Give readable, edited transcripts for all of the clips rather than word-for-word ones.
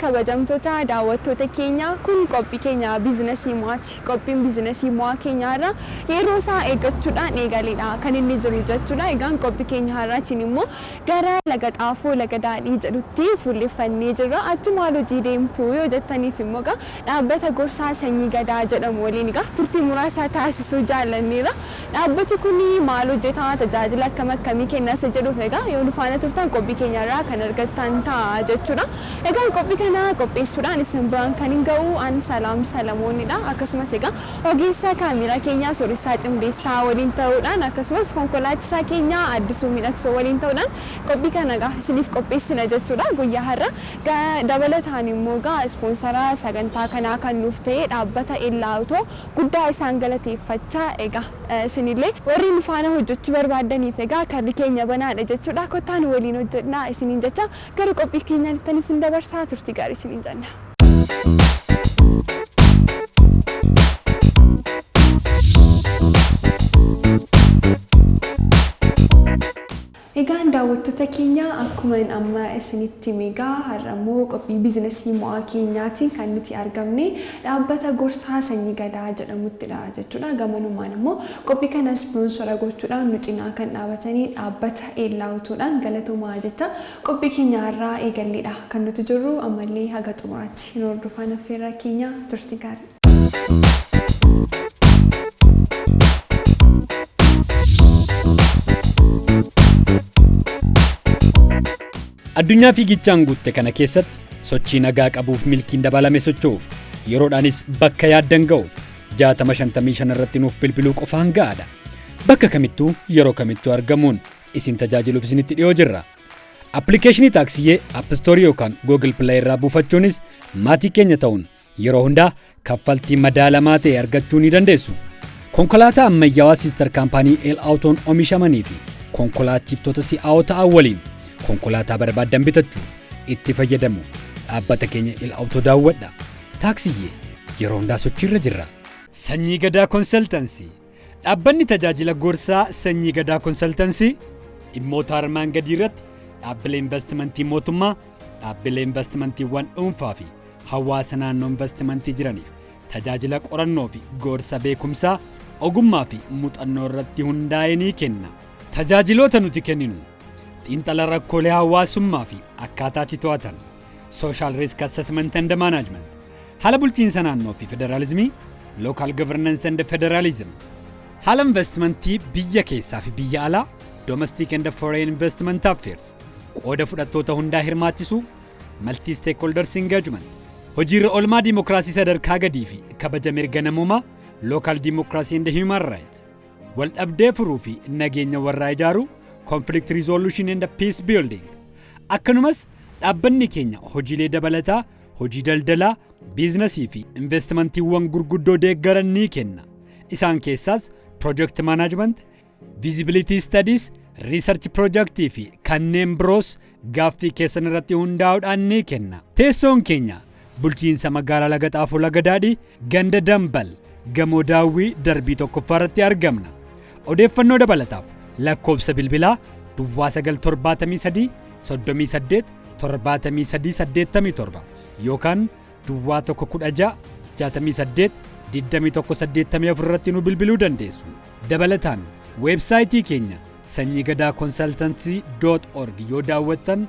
kabajamtoota daawwattoota keenya kun qophii keenya biizinasii mo'aati. Qophiin biizinasii mo'aa keenyaarra yeroo isaa eeggachuudhaan eegaleedha kan inni jiru jechuudha. Egaan qophii keenya har'aatiin immoo gara laga xaafoo laga daadhii jedhutti fuulleffannee jirra. Achi maal hojii deemtu yoo jettaniif immoo dhaabbata gorsaa sanyii gadaa jedhamu waliin turtii muraasa taasisuu jaallanneera. Dhaabbati kun maal hojjeta tajaajila akkamii kennas jedhuuf yoo nu faana turtan qophii keenyarraa kan argattan ta'a jechuudha. Egaan qophii kana qopheessuudhaan isin biraan kan hin ga'u an Salaam Salamoonidha. Akkasumas ogeessa kaameraa keenyaa Sooressaa Cimdeessaa waliin ta'uudhaan akkasumas konkolaachisaa keenya Addisuu Miidhagsoo waliin ta'uudhaan qophii kana isiniif qopheessina jechuudha. Guyyaa har'a dabalataan immoo ispoonsara sagantaa kanaa kan nuuf ta'e dhaabbata Ellaawutoo guddaa isaan galateeffachaa isinillee warri nu faana hojjechuu barbaadaniif karri keenya banaadha jechuudha. Kottaan waliin hojjedhaa isiniin jecha gara qophii keenyaatti isin dabarsaa turtii gaarii isiniin jenna. Egaan daawwattoota keenya akkuma amma isinitti meegaa har'ammoo qophii biizinasii mo'aa keenyaatiin kan nuti argamne dhaabbata gorsaa sanyii gadaa jedhamuttidha jechuudha. Gamanumaan immoo qophii kana ispoonsora gochuudhaan nu cinaa kan dhaabatanii dhaabbata Ellaawutoodhaan galatoomaa jecha qophii keenya har'aa eegalleedha kan nuti jirru ammallee haga xumuraatti nu hordofaa affeerraa keenya turtii gaarii. Addunyaa fiigichaan guutte kana keessatti sochii nagaa qabuuf milkiin dabalame socho'uuf yeroodhaanis bakka yaaddan ga'uuf 6055 irratti nuuf bilbiluu qofaan ga'aadha. Bakka kamittuu yeroo kamittuu argamuun isin tajaajiluuf isinitti dhiyoo jirra. Appilikeeshinii taaksiyee App Store yookaan Google Play irraa buufachuunis maatii keenya ta'uun yeroo hundaa kaffaltii madaalamaa ta'e argachuu ni dandeessu. Konkolaataa ammayyaawaa siistar kaampaanii Ellaawutoon oomishamanii fi konkolaachiftota si'aawoo ta'an waliin konkolaataa barbaadan bitachuuf itti fayyadamuuf dhaabbata keenya Ellaawutoo daawwadha. Taaksiyee yeroo hundaa sochiirra jirra. Sanyii Gadaa Konsaltansii dhaabbanni tajaajila gorsaa Sanyii Gadaa Konsaltansii dhimmoota armaan gadii irratti dhaabbilee investimentii mootummaa, dhaabbilee investimentiiwwan dhuunfaa fi hawaasa naannoo investimentii jiraniif tajaajila qorannoo fi gorsa beekumsaa, ogummaa fi muuxannoo irratti hundaa'ee ni kenna. Tajaajiloota nuti kenninu xiinxala rakkoolee hawaasummaa fi akkaataa to'atan, social risk assessment and management, haala bulchiinsa naannoo fi federaalizimii, local governance and federalism, haala investimentii biyya keessaa fi biyya alaa, domestic and foreign investment affairs, qooda fudhattoota hundaa hirmaachisuu, multi stakeholders engagement, hojiirra oolmaa diimokiraasii sadarkaa gadii fi kabaja mirga namummaa, local democracy and human rights, wal dhabdee furuu fi nageenya warraa ijaaruu, conflict resolution and peace building. Akkanumas dhaabbanni keenya hojiilee dabalataa, hojii daldalaa, biizinasii fi investimentiiwwan gurguddoo deeggaran ni kenna. Isaan keessaas project management, visibility studies, research projectii fi kanneen biroos gaaffii keessan irratti hundaa'uudhaan ni kenna. Teessoon keenya bulchiinsa magaalaa Laga Xaafoo Laga Daadhii ganda Dambal gamoo Daawwii darbii tokkoffaa irratti argamna. Odeeffannoo dabalataaf lakkoobsa bilbilaa Duwwaa 973 38 73 87 yookaan Duwwaa 116 68 2184 irratti nu bilbiluu dandeessu. Dabalataan weebsaayitii keenya sanyigadaa-consultancy.org yoo daawwattan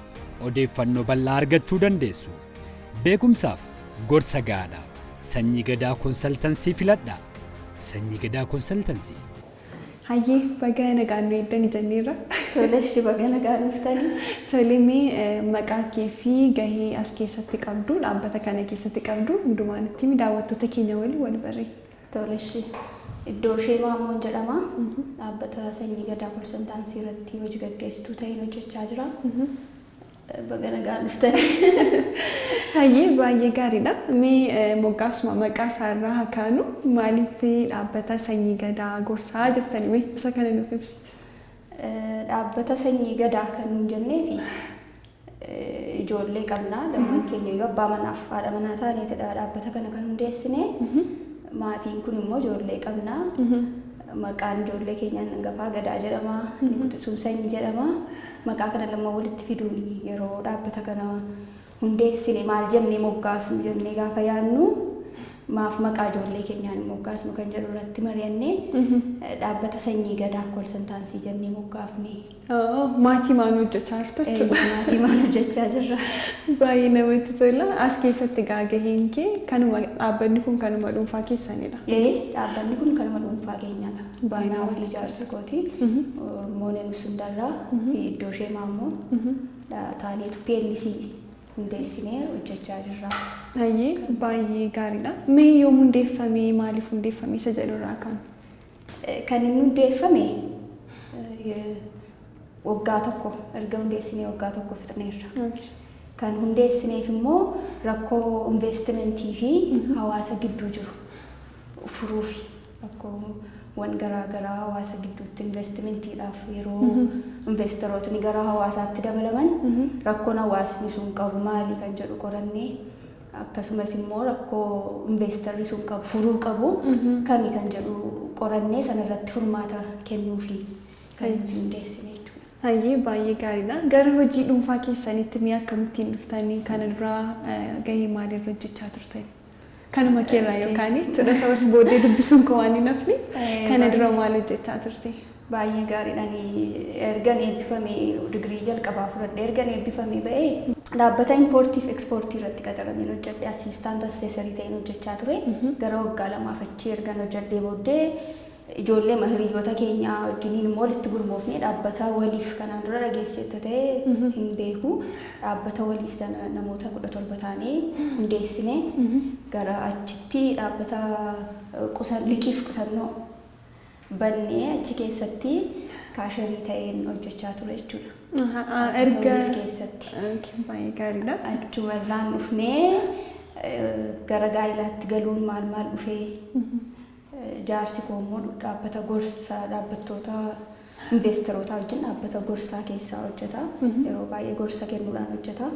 odeeffannoo bal'aa argachuu dandeessu. Beekumsaaf gorsa gaadhaa Sanyii Gadaa Consultancy filadhaa. Sanyii Gadaa Consultancy. Hayyee baga nagaan nu eegdanii jenneerra. Toleshi baga nagaan dhuftanii. Tolemee maqaa kee fi gahee as keessatti qabdu dhaabbata kana keessatti qabdu hundumaan itti daawwattoota keenya waliin wal barree. Toleshi iddoo ishee Maamoon jedhama. Dhaabbata Sanyii Gadaa Konsaltaansii irratti hojii gaggeessituu ta'een hojjechaa jira. Baga nagaan dhuftanii. Hayyee baay'ee gaariidha. Mee moggaasuma maqaa isaarraa haa kaanu maaliif dhaabbata Sanyii Gadaa gorsaa jettanii mee isa kana nuuf ibsi. Dhaabbata Sanyii Gadaa kan nuun jenneefi ijoollee qabnaa lamman keenya yoo abbaa manaaf haadha manaa taaneetidha dhaabbata kana kan hundeessine. Maatiin kun immoo ijoollee qabnaa. Maqaan ijoollee keenyaan hangafaa Gadaa jedhama, Quxisuu Sanyii jedhama. Maqaa kana lama walitti fiduun yeroo dhaabbata kana hundeessine maal jennee moggaasnu jennee gaafa yaadnu maaf maqaa ijoollee keenyaan moggaasnu kan jedhu irratti mari'annee dhaabbata sanyii gadaa konsaltaansii jennee moggaafne. Maatii maan hojjechaa jirtu jechuudha. Maatii maan hojjechaa jirra. Baay'ee namatti tola. As keessatti gaheen kee kanuma dhaabbanni kun kanuma dhuunfaa keessanidha. Dhaabbanni kun kanuma dhuunfaa keenyadha. Baay'ee fi ijaarsa kooti. Mooneen Sundarraa fi iddoo ishee maammoo taaneetu PLC hundeessinee hojjechaa jirra. Baay'ee gaariidha. Mee yoom hundeeffame maaliif hundeeffame isa jedhurraa kan? Kan inni hundeeffame waggaa tokko erga hundeessinee waggaa tokko fixneerra. Kan hundeessineef immoo rakkoo investimentii fi hawaasa gidduu jiru furuufi rakkoowwan garaagaraa hawaasa gidduutti investimentiidhaaf yeroo investorootni gara hawaasaatti dabalaman rakkoon hawaasni sun qabu maali kan jedhu qorannee akkasumas immoo rakkoo investorri sun qabu furuu qabu kami kan jedhu qorannee sanarratti furmaata kennuufi kan nuti hundeessine jechuudha. Baay'ee gaariidha. Gara hojii dhuunfaa keessanitti mee akkamittiin dhuftanii kana duraa gahee maalirra hojjechaa turtan? Kanuma keerraa yookaan jechuudha sabas booddee dubbisuun koo waan hin hafne kana dura maal hojjechaa turte? Baay'ee gaariidhaan ergan eebbifamee digirii jalqabaa fudhadhe ergan eebbifamee ba'ee dhaabbata impoortii fi ekspoortii irratti qacarameen hojjedhe asiistaan asseesarii ta'een hojjechaa ture. Gara waggaa lamaaf achi ergan hojjedhee booddee ijoollee hiriyoota keenyaa wajjiniin immoo walitti gurmoofnee dhaabbata waliif kanaan dura dhageesseetta ta'e hin beeku. Dhaabbata waliif sana namoota 17 taanee hundeessine gara achitti dhaabbata liqiif qusannoo bannee achi keessatti kaasharii ta'een hojjechaa ture jechuudha. Erga keessatti. Baay'ee gaariidha. Achumarraan dhufnee gara gaa'ilaatti galuun maal dhufee jaarsi koo immoo dhaabbata gorsaa dhaabbattoota investoroota wajjin dhaabbata gorsaa keessaa hojjeta. Yeroo baay'ee gorsa kennuudhaan hojjeta.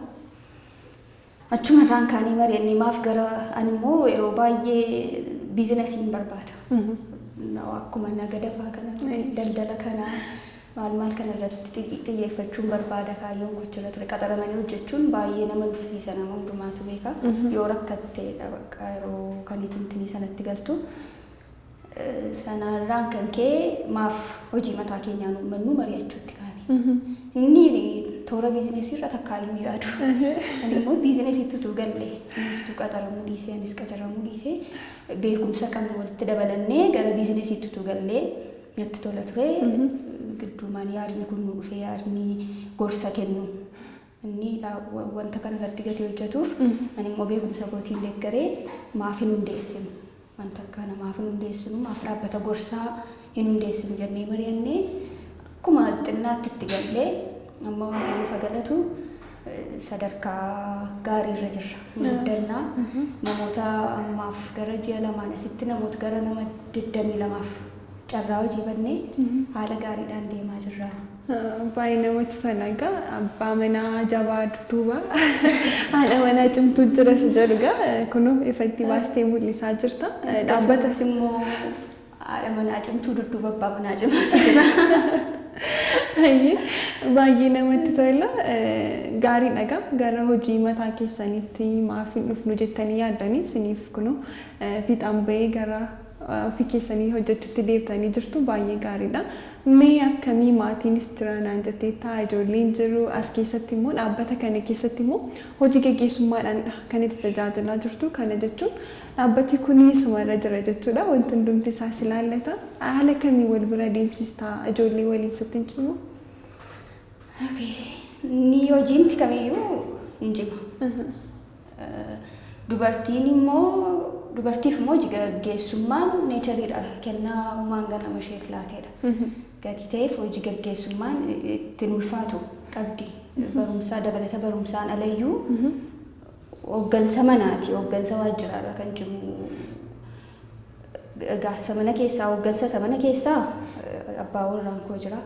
Achumarraan kaanii mari'annee maaf gara ani immoo yeroo baay'ee biizinasiin barbaada. Akkuma nagadafaa kana daldala kana maal kana irratti xiyyeeffachuun barbaada kaayyoon gochuu ture qaxaramanii hojjechuun baay'ee nama nuffisiisa nama hundumaatu beeka. Yoo rakkattee bakka yeroo kan itintinii sanatti galtu. Sanarraan kan kee maaf hojii mataa keenyaan uummannu mari'achuutti kaane. Inni toora biizinesii irra takkaayyuu yaadu. Ani immoo biizinesiitti utuu galle innis qaxaramuu dhiisee anis qaxaramuu dhiisee beekumsa qabnu walitti dabalannee gara biizinesiitti utuu gallee natti tola ture. Gidduumaan yaadni kun nu dhufee yaadni gorsa kennu. Inni wanta kanarratti gati hojjetuuf ani immoo beekumsa kootiin deeggaree maaf hin hundeessinu. Wanta kana maaf hin hundeessinu maaf dhaabbata gorsaa hin hundeessinu jennee mari'annee akkuma xinnaatti itti gallee amma waaqayyoof galatu sadarkaa gaariirra jirra. Guddannaa namoota ammaaf gara ji'a lamaan asitti namoota gara nama 22f carraa hojii bannee haala gaariidhaan deemaa jirra. Baay'ee namatti tola. Egaa abbaa manaa jabaa dudduuba haadha manaa cimtuu jira si jedhu egaa kunoo ifatti baastee mul'isaa jirta. Dhaabbatas immoo haadha manaa cimtuu dudduuba abbaa manaa cimaatu jira. Baay'ee namatti tola. Gaariidha egaa gara hojii mataa keessanitti maaf hin dhufnu jettanii yaaddanii isiniif kunoo fiixaan bahee gara ofii keessanii hojjechuutti deebitanii jirtu baay'ee gaariidha. Mee akkamii maatiinis jira naan jettee ta'a ijoolleen jiru as keessatti immoo dhaabbata kana keessatti immoo hojii gaggeessummaadhaanidha kan itti tajaajilaa jirtu. Kana jechuun dhaabbati kuni sumarra jira jechuudha. Wanti hundumti isaas ilaallata. Haala kamii wal bira deemsistaa ijoollee waliin sitti hin cimu? Ni hojiinti kamiyyuu hin cima. Dubartiif immoo hojii gaggeessummaan neechariidha. Kennaa uumaan ganama isheef laateedha. Gati ta'eef hojii gaggeessummaan ittiin ulfaatu qabdi. Barumsaa dabalata barumsaan alayyuu hooggansa manaati. Hooggansa waajjiraarra kan cimu. Gaasa mana keessaa hooggansa mana keessaa abbaa warraan koo jira.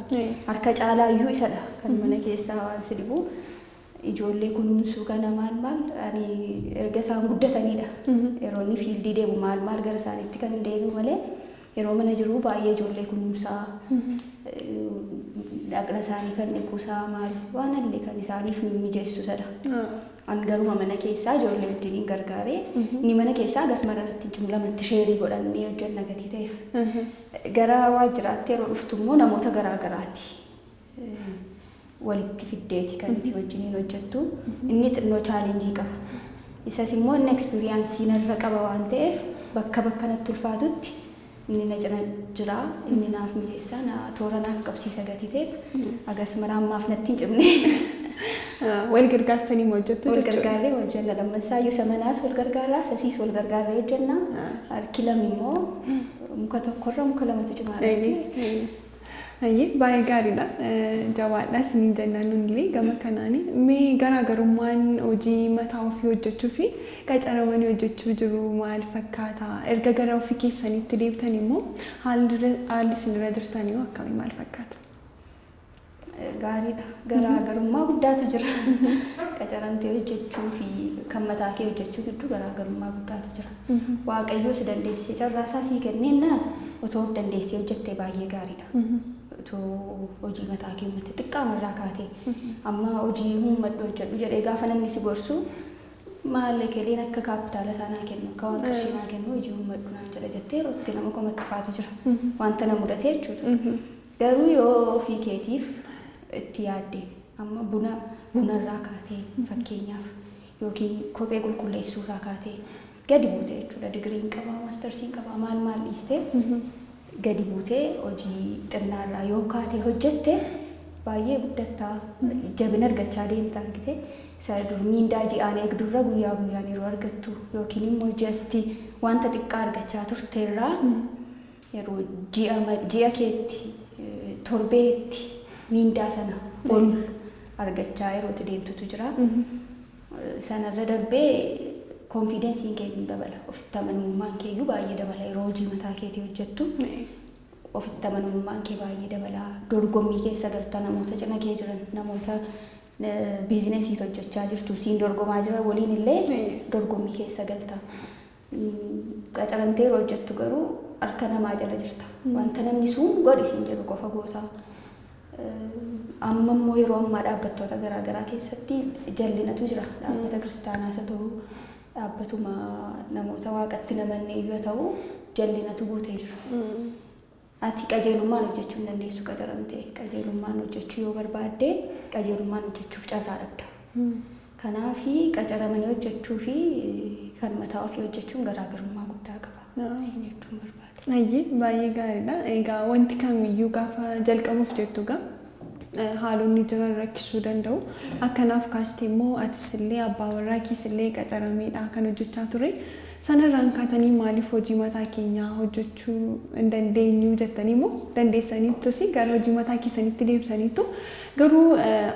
Harka caalaayyuu isadha kan mana keessaa waan si dhibu. Ijoollee kunuunsuu kana maal ani erga isaan guddatanidha. Yeroo inni fiildii deemu maal gara isaaniitti kan deebi'u malee yeroo mana jiru baay'ee ijoollee kunuunsaa dhaqna isaanii kan dhiquusaa maal waan illee kan isaaniif mijeessu sadha. Angaruma mana keessaa ijoollee wajjin gargaaree inni mana keessaa agasmara irratti jumlamatti sheerii godhannee hojjenna gatii ta'eef. Gara waajjiraatti yeroo dhuftu immoo namoota garaa garaati. Walitti fiddeeti kan itti wajjiniin hojjettu. Inni xinnoo chaalenjii qaba. Isas immoo inni ekspiriyaansii narra qaba waan ta'eef bakka natti ulfaatutti inni na cina jira, inni naaf mijeessaa, toora naaf qabsiisa gatii ta'eef agasmara ammaaf natti hin cimne. Wal gargaartanii hojjettu jechuudha. Wal gargaarree hojjenna lammansaayyuu samanaas wal gargaaraa, sasiis wal gargaarree hojjenna. Harki lama immoo muka tokkorra muka lamatu cimaa. Baay'ee gaariidha. Jawaadhaas ni jennaan nunillee gama kanaani. Mee garaagarummaan hojii mataa ofii hojjechuu fi qacaramanii hojjechuu jiru maal fakkaata? Erga gara ofii keessanitti deebitanii immoo haalli isinirra jirtanii akkamii maal fakkaata? Gaariidha. Garaagarummaa guddaatu jira. Qacaramtee hojjechuu fi kan mataa kee hojjechuu gidduu garaagarummaa guddaatu jira. Waaqayyoo si dandeessisee carraasaa sii kenneennaan otoo of dandeessee hojjettee baay'ee gaariidha. Otoo hojii mataa kee uummate xiqqaamarraa kaatee amma hojii uummadhu hojjedhu jedhee gaafa namni si gorsu maallaqeeleen akka kaapitaala isaa naa kennu akka waan qarshii naa kennu hojii uummadhu naan jedha jettee yeroo itti nama komatti faatu jira. Wanta na mudate jechuudha. Garuu yoo ofii keetiif itti yaadde amma bunarraa kaatee fakkeenyaaf yookiin kophee qulqulleessuurraa kaatee gadi buutee jechuudha. Digiriin qabaa, maastarsiin qabaa, maal dhiistee gadi buutee hojii xinnaarraa yoo kaatee hojjette baay'ee guddattaa jabina argachaa deemtaa argite. Isa dur miindaa ji'aan eegdurra guyyaa guyyaan yeroo argattu yookiin immoo ji'atti wanta xiqqaa argachaa turteerraa yeroo ji'a keetti torbeetti miindaa sana ol argachaa yerootti deemtutu jira. Sanarra darbee konfiidensiin keenya dabala. Ofitti amanamummaan keeyyuu baay'ee dabala yeroo hojii mataa keetii hojjettu. Ofitti amanamummaan kee baay'ee dabala. Dorgommii keessa galta namoota cina kee jiran namoota biizinesii hojjechaa jirtu siin dorgomaa jiran waliin illee dorgommii keessa galta. Qacaramtee yeroo hojjettu garuu harka namaa jala jirta. Wanta namni sun godhi siin jedhu qofa goota. Amma immoo yeroo ammaa dhaabbattoota garaagaraa keessatti jallinatu jira. Dhaabbata kiristaanaas haa ta'u dhaabbatuma namoota waaqatti namanne yoo ta'u jallinatu guutee jira. Ati qajeelummaan hojjechuu hin dandeessu qacaramtee. Qajeelummaan hojjechuu yoo barbaadde qajeelummaan hojjechuuf carraa dhabda. Kanaaf qacaramanii hojjechuu fi kan mataa ofii hojjechuun garaagarummaa guddaa qaba. Siin jechuun barbaade. Baay'ee gaariidha. Egaa wanti kamiyyuu gaafa jalqabuuf jettu haalonni jiran rakkisuu danda'u. Akkanaaf kaastee immoo atis illee abbaa warraa kees illee qacarameedha kan hojjechaa ture. Sanarraan kaatanii maaliif hojii mataa keenyaa hojjechuu hin dandeenyu jettanii immoo dandeessaniittus gara hojii mataa keessanitti deebisaniitu garuu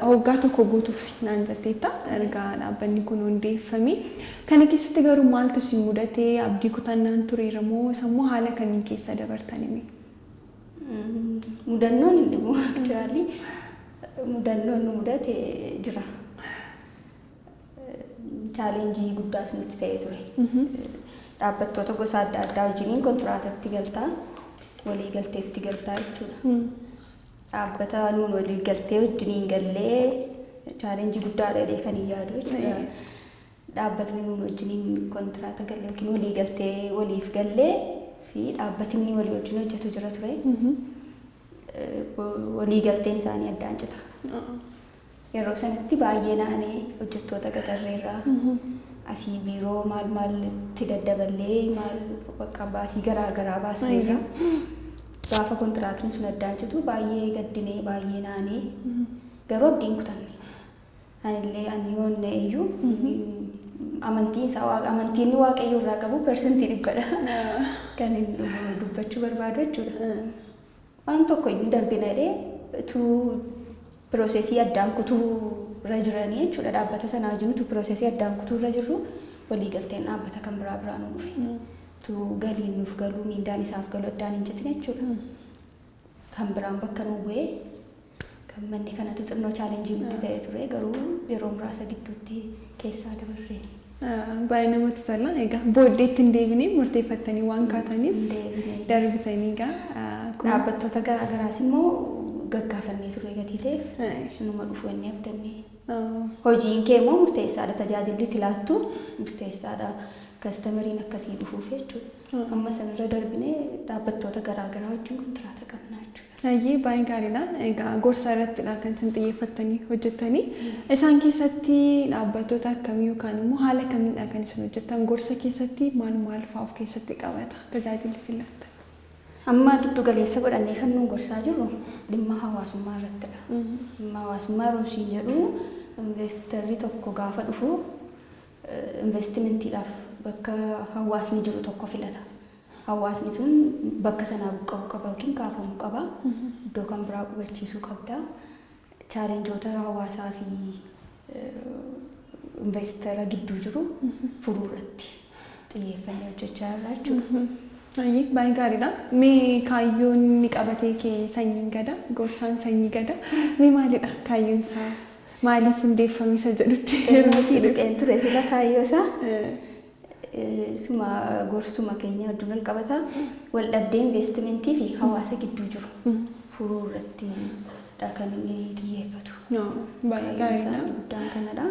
waggaa tokko guutuuf naan jetteetta erga dhaabbanni kun hundeeffame. Kana keessatti garuu maaltu isin mudatee abdii kutannaan tureera moo sammoo haala kamiin keessa dabartanime? Mudannoon inni actually mudannoon nu mudate jira. Chaalenjii guddaas nutti ta'ee ture. Dhaabbattoota gosa adda addaa wajjiniin kontiraatatti galtaa, walii galteetti galtaa jechuudha. Dhaabbata nuun walii galtee wajjiniin gallee chaalenjii guddaadha jedhee kan hin yaadu jechuudha. Dhaabbatni nuun wajjiniin kontiraata gallee yookiin walii galtee waliif gallee fi dhaabbatni walii wajjin hojjetu jira ture. Walii galteen isaanii addaan cita. Yeroo sanatti baay'ee naanee hojjettoota qacarreerraa asii biiroo maal itti daddaballee maal bakka baasii garaa baasneerra gaafa kontiraatni sun addaan citu baay'ee gaddinee baay'ee naanee garuu abdiin kutanne. Anillee ani yoonne iyyuu amantiin waaqayyo irraa qabu persentii 100dha kan dubbachuu barbaadu jechuudha. Waan tokko iyyuu darbina jedhee Prosesii addaan kutuu irra jiranii jechuudha. Dhaabbata sanaa wajjin prosesii addaan kutuu irra jirru walii galteen dhaabbata kan biraa nu dhufe. Galiin nuuf galuu miindaan isaaf galu addaan hin jetine jechuudha. Kan biraan bakka nu bu'ee kan manni kanatu xinnoo chaalenjii nutti ta'ee ture garuu yeroo muraasa gidduutti keessaa dabarree. Baay'ee namatti tola. Egaa booddeetti hin deebinee murteeffattanii waan kaataniif darbitanii egaa dhaabbattoota garaagaraas immoo gaggaafannee ture gatii argiteef numa dhufu inni abdannee. Hojiin kee immoo murteessaadha tajaajilli tilaattu murteessaadha kastamariin akkasii dhufuuf jechuudha. Amma sanarra darbinee dhaabbattoota garaagaraa wajjin kontiraata qabna jechuudha. Ayyee baay'ee gaariidha. Egaa gorsa irrattidha kan isin xiyyeeffattanii hojjettanii. Isaan keessatti dhaabbattoota akkamii yookaan immoo haala kamiidha kan isin hojjettan? Gorsa keessatti maal fa'aa of keessatti qabata tajaajilli isin laattan? Amma giddu galeessa godhannee kan nuun gorsaa jirru dhimma hawaasummaa irrattidha. Dhimma hawaasummaa yeroo isin jedhu investarri tokko gaafa dhufu investimentiidhaaf bakka hawaasni jiru tokko filata. Hawaasni sun bakka sanaa buqqa'uu qaba yookiin kaafamuu qaba. Iddoo kan biraa qubachiisuu qabda. Chaalenjoota hawaasaa fi investara gidduu jiru furuu irratti xiyyeeffannee hojjechaa jirra jechuudha. Ayyee baay'ee gaariidha. Mee kaayyoon inni qabatee kee sanyiin gada gorsaan sanyii gada mee maalidha kaayyoon isaa? Maaliif hundeeffame isa jedhutti yeroo si dhuqeen ture sila kaayyoo isaa suma gorsuma keenya wajjin wal qabata wal dhabdee investimentii fi hawaasa gidduu jiru furuu irratti kan inni xiyyeeffatu. Baay'ee gaariidha. Guddaan kanadha.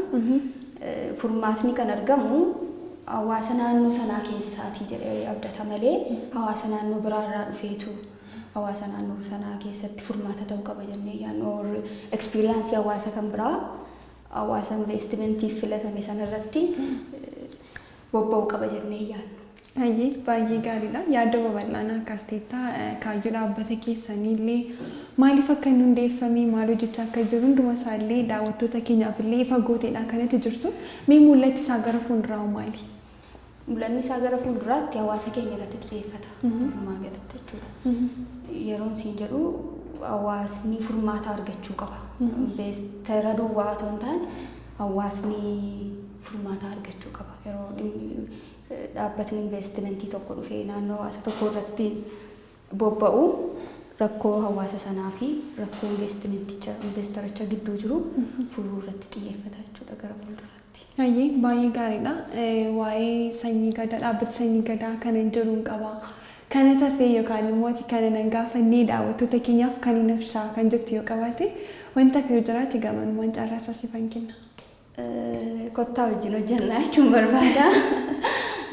Furmaatni kan argamu hawaasa naannoo sanaa keessaati jedhee abdata malee hawaasa naannoo biraarraa dhufeetu hawaasa naannoo sanaa keessatti furmaata ta'uu qaba jennee yaadnu experience hawaasa kan biraa hawaasa investimentiif filatame sanarratti bobba'uu qaba jennee yaadnu. Ayyee baay'ee gaariidha. Yaada babal'aanaa akkasitti kaayyoo dhaabbata keessaniillee maaliif akka inni hundeeffame maal hojjechaa akka jiru hunduma isaallee daawwattoota keenyaaf illee fagooteedha kanatti jirtu. Mee mul'atti isaa gara fuulduraa maali? Mul'anni isaa gara fuulduraatti hawaasa keenya irratti xiyyeeffata. Walumaa galatti jechuudha. Yeroon siin jedhu hawaasni furmaata argachuu qaba. Investara duwwaa otoo hin taane hawaasni furmaata argachuu qaba. Yeroo dhaabbatni investimentii tokko dhufee naannoo hawaasa tokko irratti bobba'u rakkoo hawaasa sanaa fi rakkoo investaricha gidduu jiru furuu irratti xiyyeeffata jechuudha gara fuulduraatti. Ayyee baay'ee gaariidha. Waa'ee sanyii gadaa dhaabbata sanyii gadaa kana hin jiruun qaba. Kana tafee yookaan immoo kana nan gaafannee daawwattoota keenyaaf kan hin ibsaa kan jettu yoo qabaate wanta fi jiraate gamanumaan carraa sasifan kenna. Kottaa wajjin hojjannaa jechuun barbaada.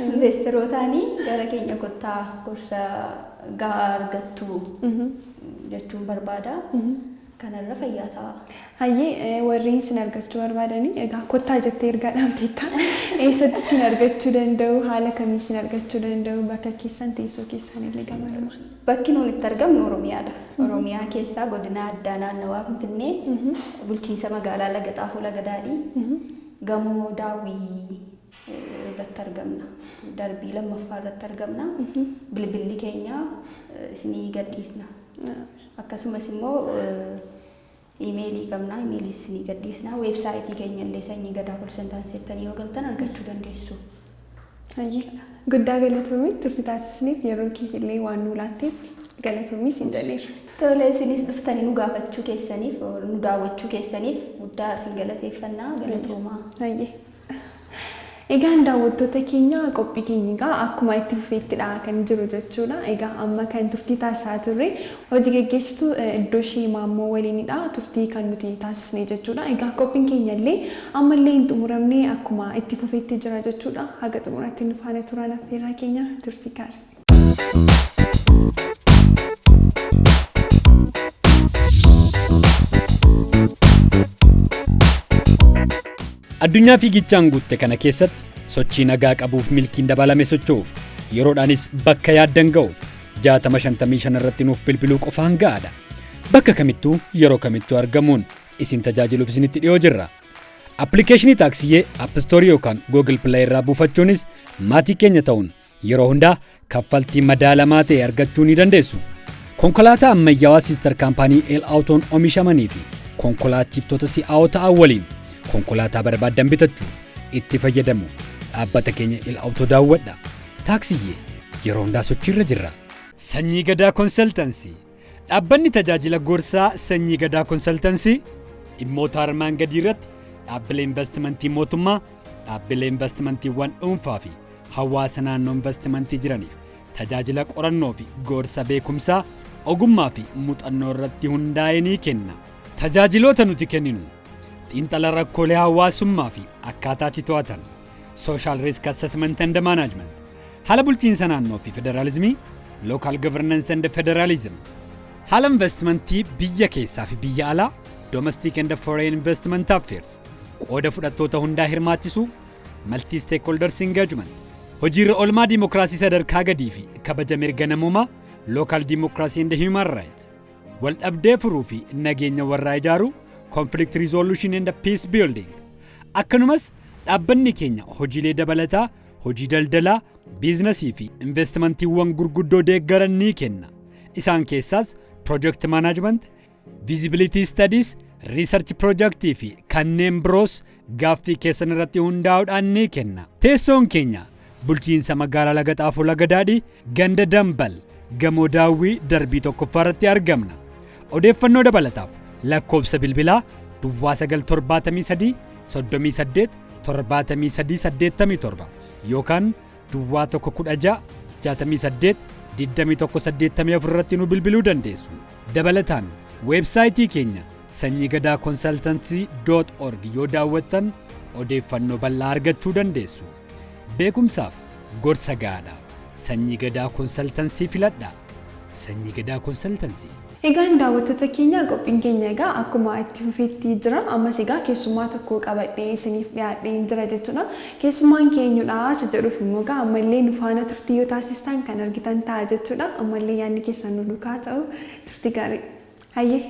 Investorootaanii gara keenya kottaa gorsa gahaa argattu jechuun barbaada. Kanarra fayyaa ta'a. Hayyee warri isin argachuu barbaadanii egaa kottaa jettee ergaa dhaamteetta. Eessatti isin argachuu danda'u? Haala kamii isin argachuu danda'u? Bakka keessan teessoo keessan illee gamanumaan. Bakki nuun itti argamnu Oromiyaadha. Oromiyaa keessaa godina addaa naannawaa Finfinnee bulchiinsa magaalaa Lagaxaafoo Lagadaadhii gamoo daawwii irratti argamna. Darbii lammaffaa irratti argamna. Bilbilli keenya isinii gadhiisna. Akkasumas immoo iimeelii qabna. Iimeelii isinii gadhiisna. Weebsaayitii keenya illee sanyii gadaa konsaltansi jettanii yoo galtan argachuu dandeessu. Guddaa galatoomii turtii taasisaniif yeroo keessillee waan nu laatteef galatoomii siin jedheera. Tole isinis dhuftanii nu gaafachuu keessaniif nu daawwachuu keessaniif guddaa isin galateeffannaa galatoomaa. Egaa daawwattoota keenya qophii keenya egaa akkuma itti fufeettidha kan jiru jechuudha. Egaa amma kan turtii taasisaa turre hojii gaggeessituu iddoo ishee maammoo waliinidha turtii kan nuti taasisne jechuudha. Egaa qophiin keenya illee ammallee hin xumuramne akkuma itti fufeetti jira jechuudha. Haga xumuraatti nu faana turaa affeerraa keenya turtii gaarii. Addunyaa fiigichaan guutte kana keessatti sochii nagaa qabuuf milkiin dabalame socho'uuf yeroodhaanis bakka yaaddan ga'uuf 6055 irratti nuuf bilbiluu qofaan ga'aadha. Bakka kamittuu yeroo kamittuu argamuun isin tajaajiluuf isinitti dhiyoo jirra. Appilikeeshinii taaksiyee App Store yookaan Google Play irraa buufachuunis maatii keenya ta'uun yeroo hundaa kaffaltii madaalamaa ta'e argachuu ni dandeessu. Konkolaataa ammayyaawaa Sister Kaampaanii El Autoon oomishamanii fi konkolaachiftota si'aawoo ta'an waliin konkolaataa barbaadan bitachuuf itti fayyadamuuf dhaabbata keenya El Auto daawwadha. Taaksiyee yeroo hundaa sochiirra jirra. Sanyii Gadaa Konsaltansii dhaabbanni tajaajila gorsaa Sanyii Gadaa Konsaltansii dhimmoota armaan gadii irratti dhaabbilee investimentii mootummaa, dhaabbilee investimentiiwwan dhuunfaa fi hawaasa naannoo investimentii jiraniif tajaajila qorannoo fi gorsa beekumsaa, ogummaa fi muuxannoo irratti hundaa'ee ni kenna. Tajaajiloota nuti kenninu xiinxala rakkoolee hawaasummaa fi akkaataa itti to'atan social risk assessment and management, haala bulchiinsa naannoo fi federaalizimii, local governance and federalism, haala investmentii biyya keessaa fi biyya alaa, domestic and foreign investment affairs, qooda fudhattoota hundaa hirmaachisuu, multi stakeholders engagement, hojiirra oolmaa diimokiraasii sadarkaa gadii fi kabaja mirga namoomaa, local democracy and human rights, wal dhabdee furuu fi nageenya warraa ijaaruu, conflict resolution and peace building. Akkanumas dhaabbanni keenya hojiilee dabalataa, hojii daldalaa, biizinasii fi investmentiiwwan gurguddoo deeggaran ni kenna. Isaan keessaas project management, visibility studies, research projectii fi kanneen biroos gaaffii keessan irratti hundaa'uudhaan ni kenna. Teessoon keenya bulchiinsa magaalaa Lagaxaafoo Lagadaadhii ganda Dambal gamoo Daawwii darbii tokkoffaa irratti argamna. Odeeffannoo dabalataaf lakkoofsa bilbilaa Duwwaa 973 38 73 87 yookaan Duwwaa 116 68 2184 irratti nu bilbiluu dandeessu. Dabalataan weebsaayitii keenya sanyigadaa-consultancy.org yoo daawwattan odeeffannoo bal'aa argachuu dandeessu. Beekumsaaf gorsa gahaadhaaf Sanyii Gadaa Consultancy filadhaa. Sanyii Gadaa Consultancy. Egaan daawwattoota keenya qophiin keenya egaa akkuma itti fufeetti jira. Ammas egaa keessummaa tokko qabadhee isiniif dhiyaadhee jira jechuudha. Keessummaan keenyudha isa jedhuuf immoo egaa ammallee nu faana turtii yoo taasistan kan argitan ta'a jechuudha. Ammallee yaadni keessan nu duukaa ta'u turtii gaarii. Hayyee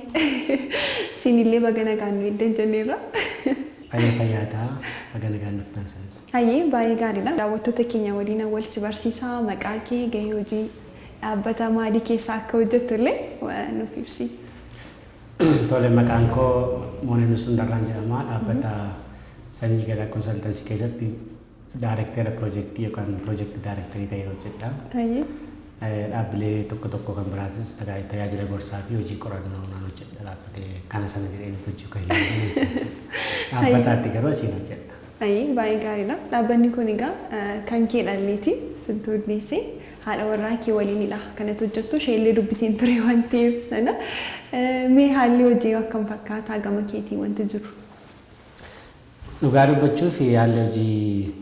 sinillee baga nagaan nu eeddan jenneerra. Fayyadaa baga nagaan dhuftan sanis. Hayyee baay'ee gaariidha. Daawwattoota keenya waliin wal si barsiisaa maqaa kee gahee hojii dhaabbata maalii keessa akka hojjettullee nuuf ibsi. Tole maqaan koo Mooneen Sundarraan jedhama. Dhaabbata Sanyii Gadaa Consultancy keessatti Daayirektara Piroojeektii yookaan Piroojeektii Daayirektarii ta'ee hojjedha. Dhaabbilee tokko tokko kan biraatis tajaajila gorsaa fi hojii qorannoo naan hojjedha. Dhaabbilee kana sana jedhee hojjechuu kan hin dhaabbataatti garuu asiin hojjedha. Baay'ee gaariidha. Dhaabbanni kun egaa kan kee dhalleeti sintu hundeessee haadha warraa kee waliinidha. Kanatti hojjettu isheellee dubbisiin ture waan ta'eef sana. Mee haalli hojii akkam fakkaataa gama keetii wanti jiru? Dhugaa dubbachuu fi haalli hojii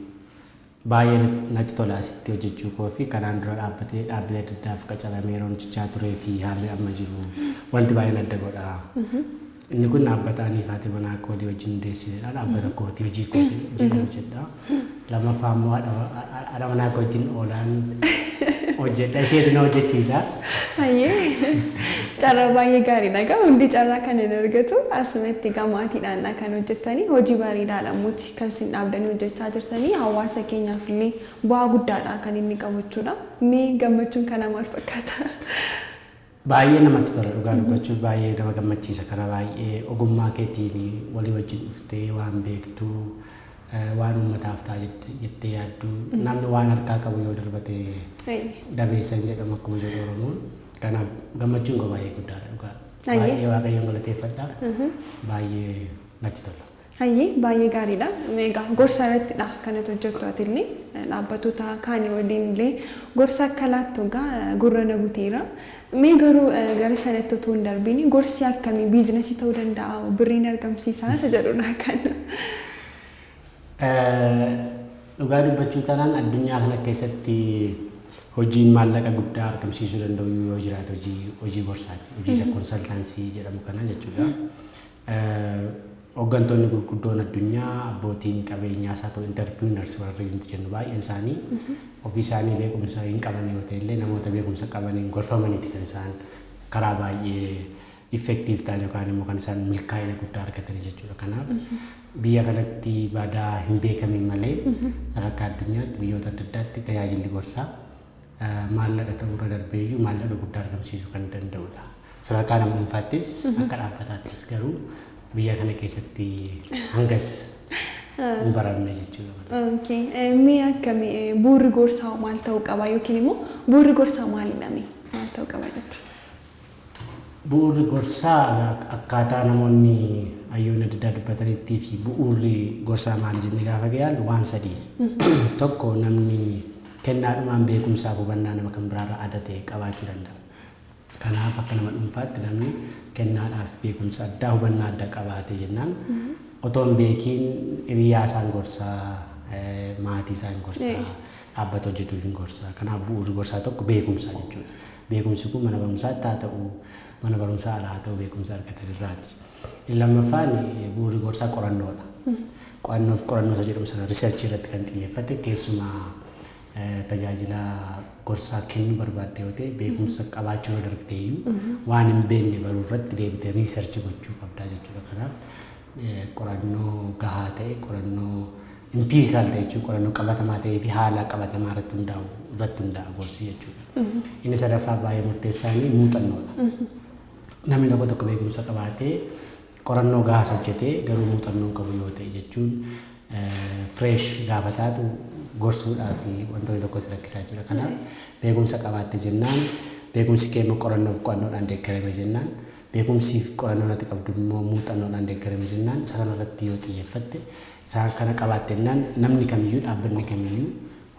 baay'ee natti tola asitti hojjechuu koo fi kanaan dura dhaabbilee adda addaaf qacaramee yeroo hojjechaa turee fi haalli amma jiru wanti baay'een adda godha. Inni kun dhaabbata Aniifaati Manaa Koodii wajjin hundeessinedha. Dhaabbata kootii hojii kootii wajjin hojjedha. Lammaffaa immoo haadha manaa koo wajjin oolaan hojjedha. Isheetu na hojjechiisa. Carraa baay'ee gaariidha. Egaa hundi carraa kan hin argatu asumatti gamaatiidhaan kan hojjettanii hojii bareedaadhaan muti kan isin dhaabdanii hojjechaa jirtanii hawaasa keenyaaf illee bu'aa guddaadha kan inni qabu jechuudha. Mee gammachuun kana maal fakkaata? Baay'ee namatti tola dhugaa dubbachuuf baay'ee nama gammachiisa kana baay'ee ogummaa keetiin walii wajjin dhuftee waan beektu waan uummataaf ta'a jettee yaaddu namni waan harkaa qabu yoo darbate dabeessan jedhamu akkuma jedhu Oromoon. Kanaaf gammachuun koo baay'ee guddaadha dhugaa. Baay'ee waaqayyoon galateeffadha. Baay'ee natti tola. Baay'ee gaariidha. Egaa gorsa irrattidha kanatti hojjettu atillee dhaabbattoota kaanii waliin illee gorsa akka laattu egaa gurra na buteera. Mee garuu gara sanatti otoo hin darbiin gorsi akkamii biizinasii ta'uu danda'a birriin argamsiisaa isa jedhudha kan. Dhugaa dubbachuu taanaan addunyaa kana keessatti hojiin maallaqa guddaa argamsiisuu danda'u yoo jiraate hojii gorsaati. Hojii konsaltaansii jedhamu kana jechuudha. Hooggantoonni gurguddoon addunyaa abbootiin qabeenyaas haa ta'u interpiriinars warri nuti jennu baay'een isaanii ofii isaanii beekumsa hin qaban yoo ta'e illee namoota beekumsa qabaniin gorfamaniiti kan isaan karaa baay'ee effektiif ta'an yookaan immoo kan isaan milkaa'ina guddaa argatanii jechuudha. Kanaaf biyya kanatti badaa hin beekamin malee sadarkaa addunyaatti biyyoota adda addaatti tajaajilli gorsaa maallaqa ta'urra darbeeyyuu maallaqa guddaa argamsiisuu kan danda'udha. Sadarkaa nama dhuunfaattis akka dhaabbataattis garuu biyya kana keessatti hangas hin baramne jechuudha. Mee akkamii bu'uurri gorsaa maal ta'uu qaba yookiin immoo bu'uurri gorsaa maalidha maal ta'uu qaba jetta? Bu'uurri gorsaa akkaataa namoonni hayyoonni adda addaa dubbatanitti fi bu'uurri gorsaa maali jennee gaafa gaafannu waan sadii. Tokko namni kennaadhumaan beekumsaaf hubannaa nama kan biraarraa adda ta'e qabaachuu danda'a. Kanaaf akka nama dhuunfaatti namni kennaadhaaf beekumsa addaa hubannaa addaa qabaate jennaan otoo hin beekiin hiriyaa isaan gorsaa maatii isaan gorsaa dhaabbata hojjetuuf hin gorsaa. Kanaaf bu'uurri gorsaa tokko beekumsa jechuudha. Beekumsi kun mana barumsaatti haa ta'u mana barumsaa alaa haa ta'u beekumsa argatan irraati. Lammaffaan bu'uurri gorsaa qorannoodha. Qorannoo jedhamu sana riisarchii irratti kan xiyyeeffate keessumaa tajaajila gorsaa kennuu barbaadde yoo ta'e beekumsa qabaachuu irra darbeeyyuu waan hin beekne baruu irratti deebitee riisarchii gochuu qabdaa jechuudha. Kanaaf qorannoo gahaa ta'e qorannoo empiriikaal ta'e jechuun qorannoo qabatamaa ta'ee fi haala qabatamaa irratti hundaa'a gorsi jechuudha. Inni sadaffaa baay'ee murteessaan muuxannoodha. Namni tokko beekumsa qabaatee qorannoo gahaas hojjetee garuu muuxannoo qabu yoo ta'e jechuun fresh gaafa taatu gorsuudhaa fi wantoonni tokko si rakkisaa jira. Kanaaf beekumsa qabaatte jennaan beekumsi kee immoo qorannoof qo'annoodhaan deeggarame jennaan beekumsi fi qorannoo natti qabdu immoo muuxannoodhaan deeggarame jennaan isa kanarratti yoo xiyyeeffatte isaan kana qabaatte jennaan namni kamiyyuu dhaabbanni kamiyyuu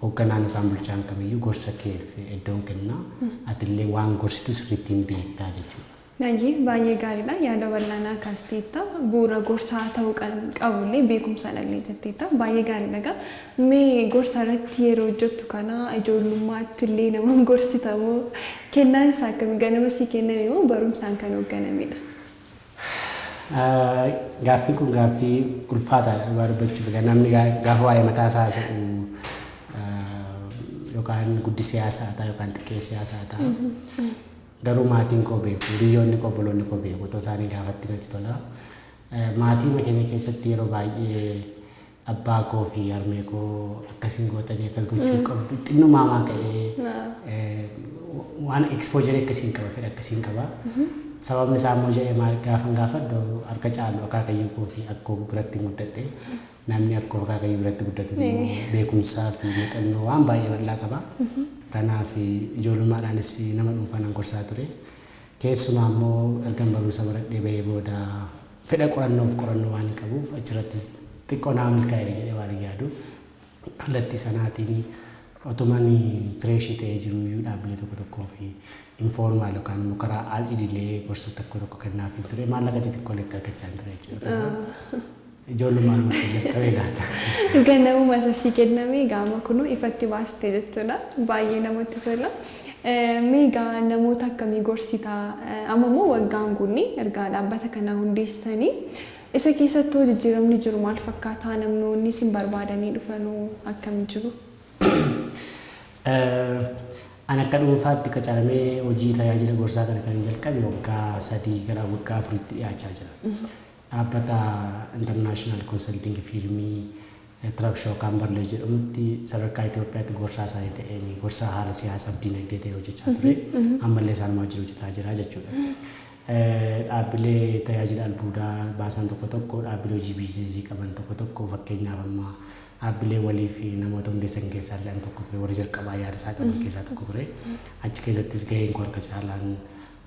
hoogganaan yookaan bulchaan kamiyyuu gorsa keef iddoon kennaa atillee waan gorsitu sirriitti hin beektaa jechuudha. Baay'ee gaariidha. Yaada bal'aanaa kaasteetta. Bu'uura gorsaa ta'uu qabullee beekumsa dhallee jetteetta. Baay'ee gaariidha. Mee gorsa irratti yeroo hojjettu kana ijoollummaatti illee nama gorsitamu kennaan isaa akkamii ganama sii kenname moo barumsaan kan hoogganamedha? Gaaffiin kun gaaffii ulfaataadha dhugaa dubbachuuf. Namni gaafa waa'ee mataa isaa haasa'u yookaan guddi siyaasaa ta'a yookaan xiqqee siyaasaa ta'a. Garuu maatiin koo beeku, hiriyoonni koo obboloonni koo beeku otoo isaanii gaafatti natti tola. Maatii keenya keessatti yeroo baay'ee abbaa koo fi harmee koo akkasiin gootanii akkas gochuu qabdu xinnoo maamaa ka'ee waan ekspoojeri akkasiin qaba fedha akkasiin qaba. Sababni isaa immoo jedhee maal gaafan gaafadhu harka caalu akaakayyuu koo fi akkoo biratti guddadhe namni akkoo akaakayyuu biratti guddatu beekumsaa fi muuxannoo waan baay'ee bal'aa qaba. Kanaaf ijoollummaadhaanis nama dhuunfaan gorsaa ture. Keessumaa immoo erga barumsa baradhee bahee booda fedha qorannoo waan qabuuf achirrattis xiqqoo naa milkaa'e jedhee waan yaaduuf kallattii sanaatiin otumaan fireeshii ta'ee jiru iyyuu dhaabbilee tokko tokkoo fi informaal yookaan immoo karaa al idilee gorsa tokko kennaaf hin ture maallaqa xixiqqoo leetti argachaa hin ture jechuudha. Ijoollummaan qabee laata. Ganamuma sasii kennamee gaama kunuu ifatti baastee jechuudha. Baay'ee namatti tola. Meegaa namoota akkamii gorsitaa amma immoo waggaan kunni ergaa dhaabbata kanaa hundeessanii isa keessattuu jijjiiramni jiru maal fakkaataa namoonni isin barbaadanii dhufanuu akkamii jiru? Ani akka dhuunfaatti qacaramee hojii tajaajila gorsaa kana kan jalqabe waggaa 3 gara waggaa 4tti dhiyaachaa jira. Dhaabbata international consulting firmii Trabshoo Kambarlee jedhamutti sadarkaa Itoophiyaatti gorsaa isaanii ta'een gorsaa haala siyaasaa fi dinagdee ta'e hojjechaa ture. Ammallee isaan wajjin hojjetaa jira jechuudha. Dhaabbilee tajaajila albuudaa baasan tokko dhaabbilee hojii biizineesii qaban tokko fakkeenyaaf amma dhaabbilee walii fi namoota hundeessan keessaa illee tokko ture warri jalqabaa yaada isaa qaban keessaa tokko ture. Achi keessattis gaheen koo harka caalaan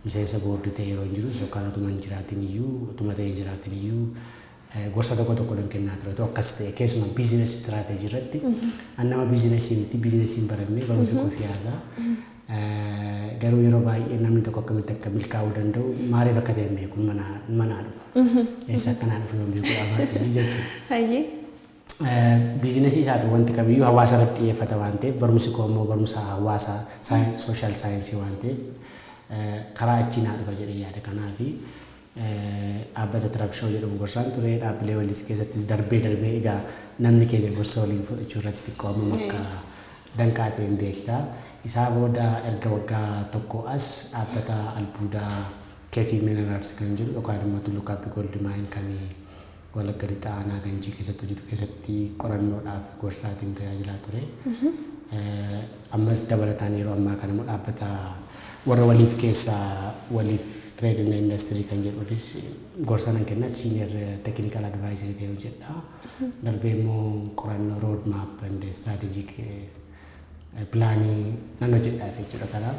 miseensa boordii ta'e yeroo hin jiru yookaan utuma hin jiraatin iyyuu utuma ta'e hin jiraatin iyyuu gorsa tokko nan kennaa ture. Akkas ta'e keessumaa biizinees istiraateejii irratti nama biizineesii miti biizineesiin barannee barumsa koo siyaasaa garuu yeroo baay'ee namni tokko akkamitti akka milkaa'uu danda'u maaliif akka ta'e beeku manaa dhufa. Eessa akkanaa dhufu yoo beeku dhaabaa jechuudha. Biizineesii isaa ta'u wanti kamiyyuu hawaasa irratti xiyyeeffata waan ta'eef barumsi koo immoo barumsa hawaasaa sooshaal saayinsii waan ta'eef karaa achiin dhufa jedhee yaada. Kanaaf dhaabbata Trabshoo jedhamu gorsaan ture. Dhaabbilee walii keessattis darbee egaa namni keenya gorsa waliin fudhachuu irratti xiqqoo amma akka danqaa ta'een beektaa. Isaa booda erga waggaa tokko as dhaabbata albuudaa Keefii Minerals kan jedhu yookaan immoo Tulluu Kaappii Gold Mine kan Wallagga Lixaa Aanaa Ganjii keessatti hojjetu keessatti qorannoodhaaf gorsaatiin tajaajilaa ture. Ammas dabalataan yeroo ammaa kana immoo dhaabbata warra waliif keessaa waliif trade and industry kan jedhuufis gorsa nan kenna senior technical advisory ta'ee hojjedha. Darbee immoo qorannoo road map and strategic pilaanii nan hojjedhaaf jechuudha. Kanaaf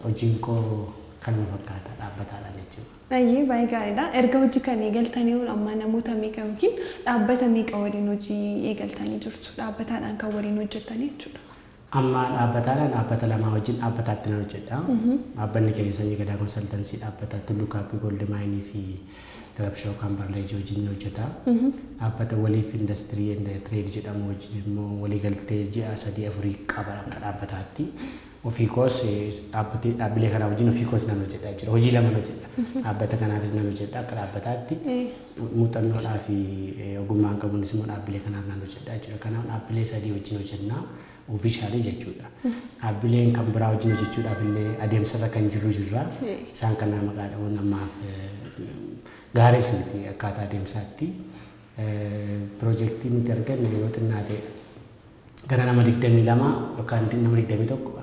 hojiin koo kanuma fakkaata dhaabbataadhaan jechuudha. Baay'ee gaariidha. Erga hojii kan eegaltanii amma namoota meeqa yookiin dhaabbata meeqa waliin hojii eegaltanii jirtu? Dhaabbataadhaan kan waliin hojjettanii jechuudha. Amma dhaabbata lama wajjin dhaabbataatti na hojjedha. Dhaabbanni keenya Sanyii Gadaa Konsaltansii dhaabbata Tulluu Kaappii Gooldi Maayinii fi Tirabshoo Kaambarleejii wajjin hojjeta. Dhaabbata waliif industirii tireed jedhamu wajjin immoo waliigaltee ji'a 3-4 qaba akka dhaabbataatti. Ofii koos dhaabbilee kana wajjin ofii koos nan hojjedha jechuudha. Hojii lama hojjedha. Dhaabbata kanaafis nan hojjedha akka dhaabbataatti. Muuxannoodhaa fi ogummaan qabuunis immoo dhaabbilee kanaaf nan hojjedha jechuudha. Kanaaf dhaabbilee 3 wajjin hojjennaa. Ofiishaalee jechuudha. Dhaabbileen kan biraa wajjin hojjechuudhaaf illee adeemsarra kan jirra. Isaan kana maqaa dhabuun ammaaf gaariis miti akkaataa adeemsaatti. Piroojeektii nuti arganne yoo xinnaate gara nama 22 yookaan nama 21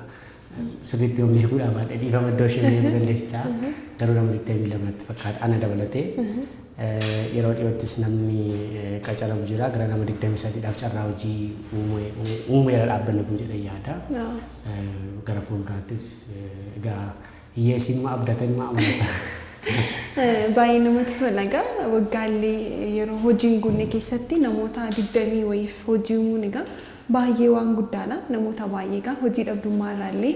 sirriitti yommuu beekuudhaan baadhee dhiifama iddoo ishee beekuu dandeessita. Garuu nama 22 fakkaata ana dabalatee. Yeroo dhiyoottis namni qacaramu jira gara nama 23dhaaf carraa hojii uumeera dhaabbanni kun jedhee yaada. Gara fuulduraattis egaa hiyyeessiin maa abdatan maa amanata. Baay'ee namatti tola egaa waggaallee yeroo hojiin gunne keessatti namoota 20 wayiif hojii uumuun egaa baay'ee waan guddaadha. Namoota baay'ee egaa hojii dhabdummaa irraallee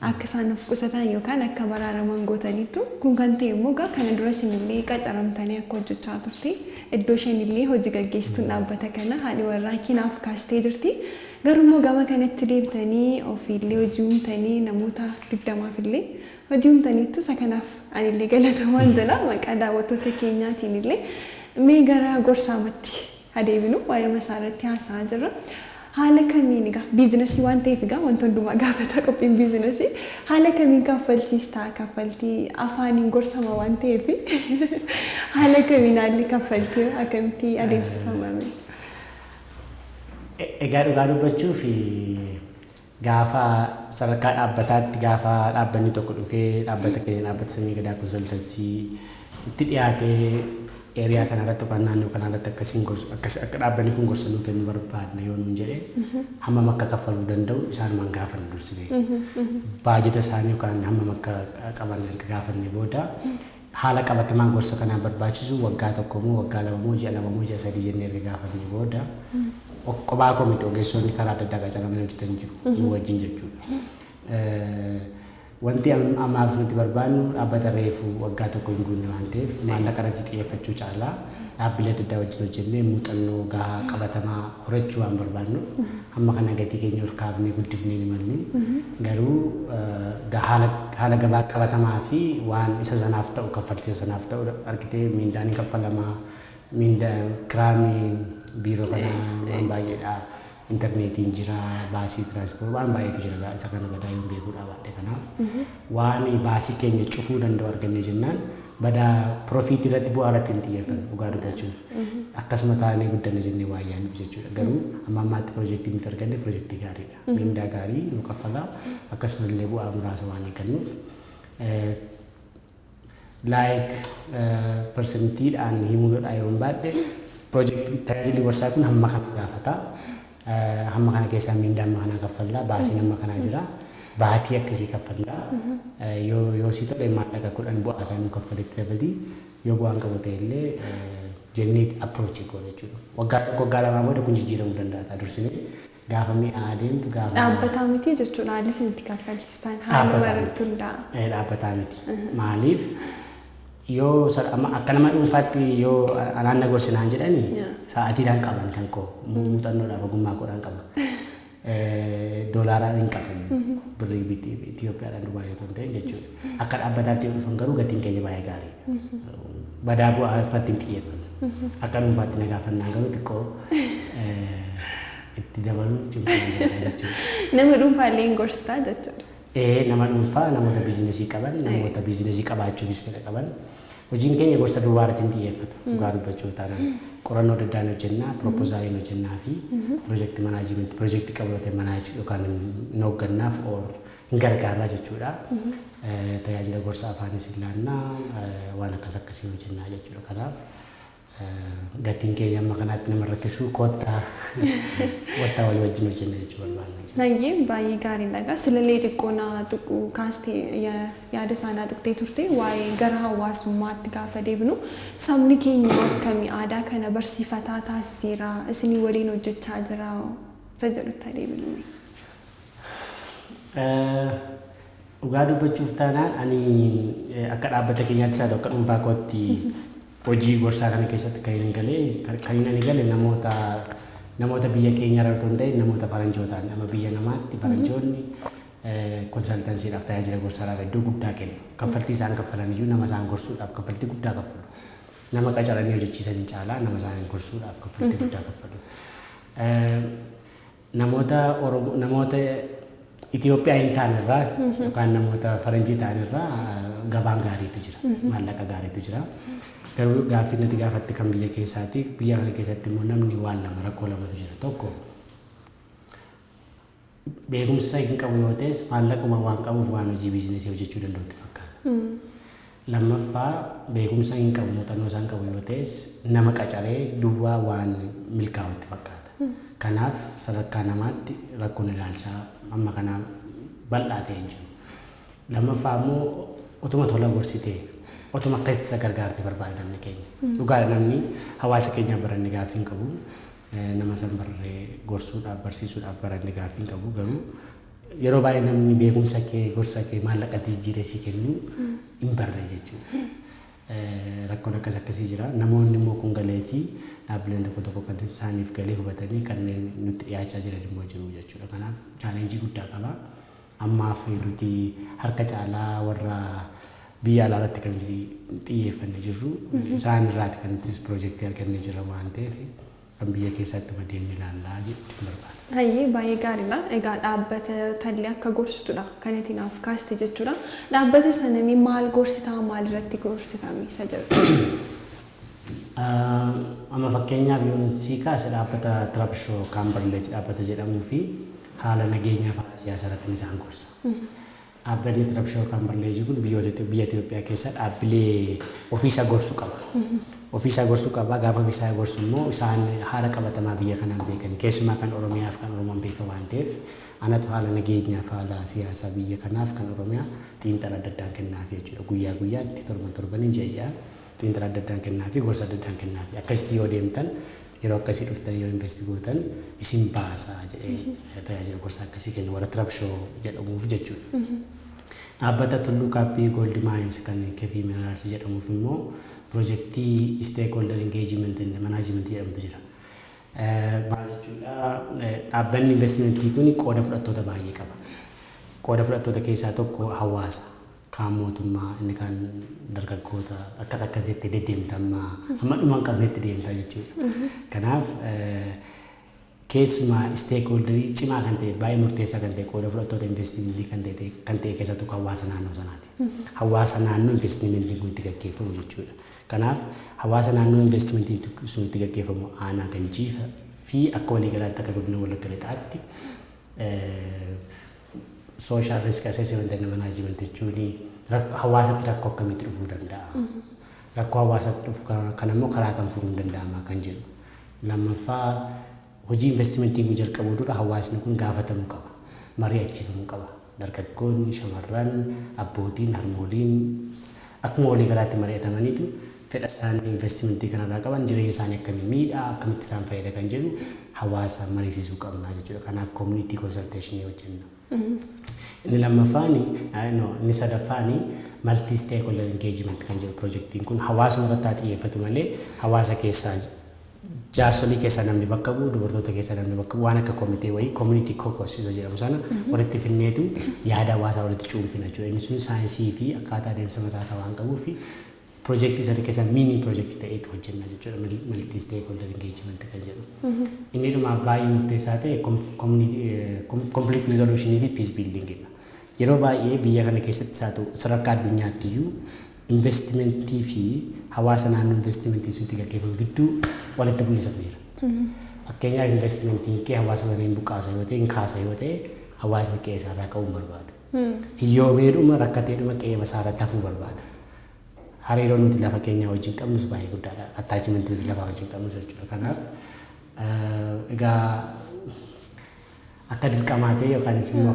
akka isaan of qusatan yookaan akka baraaraman gootaniitu kun kan ta'e immoo egaa kana dura isinillee qacaramtanii akka hojjechaa turte iddoo isheenillee hojii gaggeessituun dhaabbata kana haadhi warraa kinaaf kaastee jirti. Garuu immoo gama kanatti deebitanii ofiillee hojii uumtanii namoota 20 illee hojii uumtaniitu isa kanaaf anillee galatamaan jedha maqaa daawwattoota keenyaatiin illee mee gara gorsaamatti adeeminu waa'ee masaarratti haasa'aa jirra. Haala kamiin egaa biizinasii waan ta'eef egaa wanta hundumaa gaafata qophiin biizinasii haala kamiin kaffalchiistaa kaffaltii afaaniin gorsama waan ta'eef haala kamiin haalli kaffaltii akkamitti adeemsifamame. Egaa dhugaa dubbachuuf gaafa sadarkaa dhaabbataatti gaafa dhaabbanni tokko dhufee dhaabbata keenya dhaabbata Sanyii Gadaa Konsaltansii itti dhiyaatee Area kanarratti yookaan naannoo kanarratti akkasiin akka dhaabbanni kun gorsa nuu kennu barbaadna yoo nuun jedhee hammam akka kaffaluu danda'u isaanumaan gaafanne dursine. Baajeta isaanii yookaan hammam akka qaban erga gaafanne booda haala qabatamaa gorsa kanaan barbaachisu waggaa tokko moo waggaa lama moo ji'a lama moo ji'a sadii jennee erga gaafanne booda qophaa komite ogeessonni karaa adda addaa qacaramanii hojjetan jiru nu wajjin jechuudha. Wanti ammaaf nuti barbaannu dhaabbata reefu waggaa tokko hin guunne waan ta'eef maallaqa irratti xiyyeeffachuu caalaa dhaabbilee adda addaa wajjin hojjennee muuxannoo gahaa qabatamaa horachuu waan barbaannuuf hamma kana gatii keenya ol kaafnee guddifnee ni mallu. Garuu haala gabaa qabatamaa fi waan isa sanaaf ta'u kaffaltii sanaaf ta'u argitee miindaan ni kaffalamaa miindaan kiraamii biiroo kanaa waan baay'eedha. Internetiin jira baasii tiraanspoortii waan baay'eetu jira isa kana badaa yoo beekuudha baadhee kanaaf waan baasii keenya cufuu danda'u argannee jennaan badaa piroofiitii irratti bu'aa irratti hin xiyyeeffannu dhugaa dubbachuuf akkasuma taanee guddanne jennee waa yaannuuf jechuudha. Garuu amma ammaatti piroojeektii nuti arganne piroojeektii gaariidha. Miindaa gaarii nu kaffalaa akkasuma illee bu'aa muraasa waan eeggannuuf persentiidhaan himuudhaan yoo baadhe piroojeektii tajaajilli gorsaa kun hamma kana gaafata. Hamma kana keessaa miindaa amma kanaa kaffallaa baasiin amma kanaa jira baatii akkasii kaffallaa yoo si ta'e maallaqa 10 bu'aa isaanii kaffaletti dabalii yoo bu'aan qabu ta'e illee jennee approachii goona jechuudha. Waggaa tokko waggaa lamaa booda kun jijjiiramuu danda'a dursinee gaafa mi'aa adeemtu gaafa dhaabbataa miti jechuudha haalli isinitti kaffalchiistan haala irratti hundaa'a. Dhaabbataa miti maaliif yoo akka nama dhuunfaatti yoo anaanna gorsinaan jedhanii sa'aatiidhaan qaban kan koo muuxannoodhaaf ogummaa godhan qaban doolaaraan hin qaban birrii Itoophiyaadhaan baay'ee ton ta'e jechuudha. Akka dhaabbataatti yoo dhufan garuu gatiin keenya baay'ee gaariidha. Badaa bu'aa irratti hin xiyyeeffannu. Akka dhuunfaatti na gaafannaan garuu xiqqoo itti dabaluu cimsuu jechuudha. Nama dhuunfaallee hin gorsitaa jechuudha. Nama dhuunfaa namoota biizinesii qaban namoota biizinesii qabaachuufis fedha qaban hojiin keenya gorsa duwwaa irratti hin xiyyeeffatu dhugaa dubbachuuf taanaan qorannoo adda addaan hojjennaa piroopozaaliin hojjennaa fi piroojeektii manaajimentii piroojeektii qabatee manaajii yookaan hin hooggannaaf hin gargaarraa jechuudha. Tajaajila gorsa afaanis ilaannaa waan akkasii hojjennaa jechuudha. Kanaaf gatiin keenya amma kanaatti nama rakkisuu kottaa walii wajjin hojjenna jechuudha barbaanna. Nayyee baay'ee gaariidha egaa silalee xiqqoonaa tuquu kaastee yaada isaanii tuqtee turte waa'ee gara hawaasummaatti gaafa deebinu sabni keenya akkamii aadaa kana barsiifataa taasiseera isinii waliin hojjechaa jira isa jedhutti deebinu. Dhugaa dubbachuuf taanaan ani akka dhaabbata keenyaatti isaa tokko dhuunfaa kootti hojii gorsaa kana keessatti kan inni galee namoota biyya keenya irraa otoo hin ta'in namoota faranjootaan amma biyya namaatti faranjoonni konsaltansiidhaaf tajaajila gorsaadhaaf iddoo guddaa kennu. Kaffaltii isaan kaffalan iyyuu nama isaan gorsuudhaaf kaffaltii guddaa kaffalu. Nama qacaranii hojjechiisan caalaa nama isaan gorsuudhaaf kaffaltii guddaa kaffalu. Namoota Itoophiyaa hin taane irraa yookaan namoota faranjii ta'an irraa gabaan gaariitu jira. Maallaqa gaariitu jira. Garuu gaaffii nuti gaafatti kan biyya keessaati. Biyya kana keessatti immoo namni waan lama rakkoo lamatu jira. Tokko beekumsa hin qabu yoo ta'es maallaquma waan qabuuf waan hojii biizinesii hojjechuu danda'utti fakkaata. Lammaffaa beekumsa hin qabu muuxannoo isaan qabu yoo ta'es nama qacaree duwwaa waan milkaa'utti fakkaata. Kanaaf sadarkaa namaatti rakkoon ilaalchaa amma kana bal'aa ta'e jiru. Lammaffaa immoo utuma tola gorsitee utuma akkasitti isa gargaartee barbaada namni keenya. Dhugaadha namni hawaasa keenya baranne gaaffii hin qabu. Nama san barree gorsuudhaaf barsiisuudhaaf baranne gaaffii hin qabu. Garuu yeroo baay'ee namni beekumsa kee gorsa kee maallaqatti jijjiiresii kennu hin barree jechuudha. Rakkoon akkasii jira. Namoonni immoo kun galee fi dhaabbileen tokko kan isaaniif galee hubatanii kanneen nutti dhiyaachaa jiran immoo jiru jechuudha. Kanaaf chaalenjii guddaa qaba. Ammaaf nuti harka caalaa warra biyya alaa irratti kan xiyyeeffannee jirru isaan irraati kan nutis piroojeektii argannee jira waan ta'eef kan biyya keessatti madeemni ilaallaa jechuudha barbaada. Hayyee baay'ee gaariidha. Egaa dhaabbata tallee akka gorsitudha kan itti naaf kaaste jechuudha. Dhaabbata sanamii maal gorsitaa maalirratti gorsitami isa jedhu. Amma fakkeenyaaf yoon sii kaase dhaabbata Tirabshoo Kaambarleej dhaabbata jedhamuu fi haala nageenyaa fi siyaasa irratti isaan gorsa. Dhaabbanni Tirabshoo Kaambarleej kun biyya Itoophiyaa keessa dhaabbilee ofiisa gorsuu qaba. Ofiisa gorsuu qaba. Gaafa ofiisa gorsu immoo isaan haala qabatamaa biyya kanaan beekan keessumaa kan Oromiyaaf kan Oromoon beekan waan ta'eef anatu haala nageenyaa fi haala siyaasaa biyya kanaaf kan Oromiyaa xiinxala adda addaan kennaaf jechuudha. Guyyaa guyyaatti torbaniin ji'a xiinxala adda addaan kennaaf gorsa adda addaan kennaaf. Akkasitti yoo deemtan yeroo akkasii dhuftan yoo investi gootan isin baasaa jedhee tajaajila gorsa akkasii kennu warra Tirabshoo jedhamuuf jechuudha. Dhaabbata Tulluu Kaappii Gold Mines kan Kefii Mineraalsi jedhamuuf immoo piroojeektii stakeholder engagement and management jedhamutu jira. Maal jechuudha dhaabbanni investimentii kun qooda fudhattoota baay'ee qaba. Qooda fudhattoota keessaa tokko hawaasa kaan mootummaa inni kaan dargaggoota akkas jettee deddeemtammaa hamma dhuma hin qabnetti deemtaa jechuudha. Kanaaf keessumaa stakeholderii cimaa kan ta'e baay'ee murteessaa kan ta'e qooda fudhattoota investimentii kan ta'e keessaa tokko hawaasa naannoo sanaati. Hawaasa naannoo investimentiin kun itti gaggeeffamu jechuudha. Kanaaf hawaasa naannoo investimentiin sun itti gaggeeffamu aanaa kan jiifa fi akka waliigalaatti akka godina Wallagga Lixaatti social risk assessment and management jechuun hawaasatti rakkoo akkamitti dhufuu danda'a. Rakkoo hawaasatti dhufu kana immoo karaa kan furuun danda'ama kan jedhu. Lammaffaa hojii investimentii kun jalqabuu dura hawaasni kun gaafatamuu qaba. Mari'achiifamuu qaba. Dargaggoonni, shamarran, abbootiin, harmooliin akkuma waliigalaatti mari'atamaniitu fedha isaanii investimentii kanarraa qaban jireenya isaanii akkamiin miidhaa akkamitti isaan fayyada kan jedhu hawaasa mariisisuu qabna jechuudha. Kanaaf community consultation hojjenna. Inni lammaffaan inni sadaffaan multi stakeholder engagement kan jedhu piroojeektiin kun hawaasuma irratti xiyyeeffatu malee hawaasa keessaa jaarsolii keessaa namni bakka bu'u dubartoota keessaa namni bakka bu'u waan akka komitee wayii community caucus isa jedhamu sana walitti finneetu yaada hawaasaa walitti cuunfina jechuudha. Inni sun saayinsii fi akkaataa adeemsa mataasaa waan qabuuf piroojeektii sana keessaa miinii piroojeektii ta'eetu hojjenna jechuudha. Multi stakeholder engagement kan jedhu. Inni dhumaaf baay'ee murteessaa ta'e conflict resolution fi peace building. Yeroo baay'ee biyya kana keessatti isaa ta'u sadarkaa addunyaatti iyyuu investimentii fi hawaasa naannoo investimentii suutti gaggeeffamu gidduu walitti bu'iinsa jira. Fakkeenyaaf investimentiin kee hawaasa sanaan buqqaasa yoo ta'e, kaasa yoo ta'e hawaasni qe'ee isaarraa ka'uu barbaada. Hiyyoomeedhuma rakkateedhuma qe'ee isaarratti hafuu barbaada. Hariiroo nuti lafa keenya wajjin qabnus baay'ee guddaadha. Attaachimentii nuti lafa wajjin qabnus jechuudha. Kanaaf egaa akka dirqamaa ta'e yookaanis immoo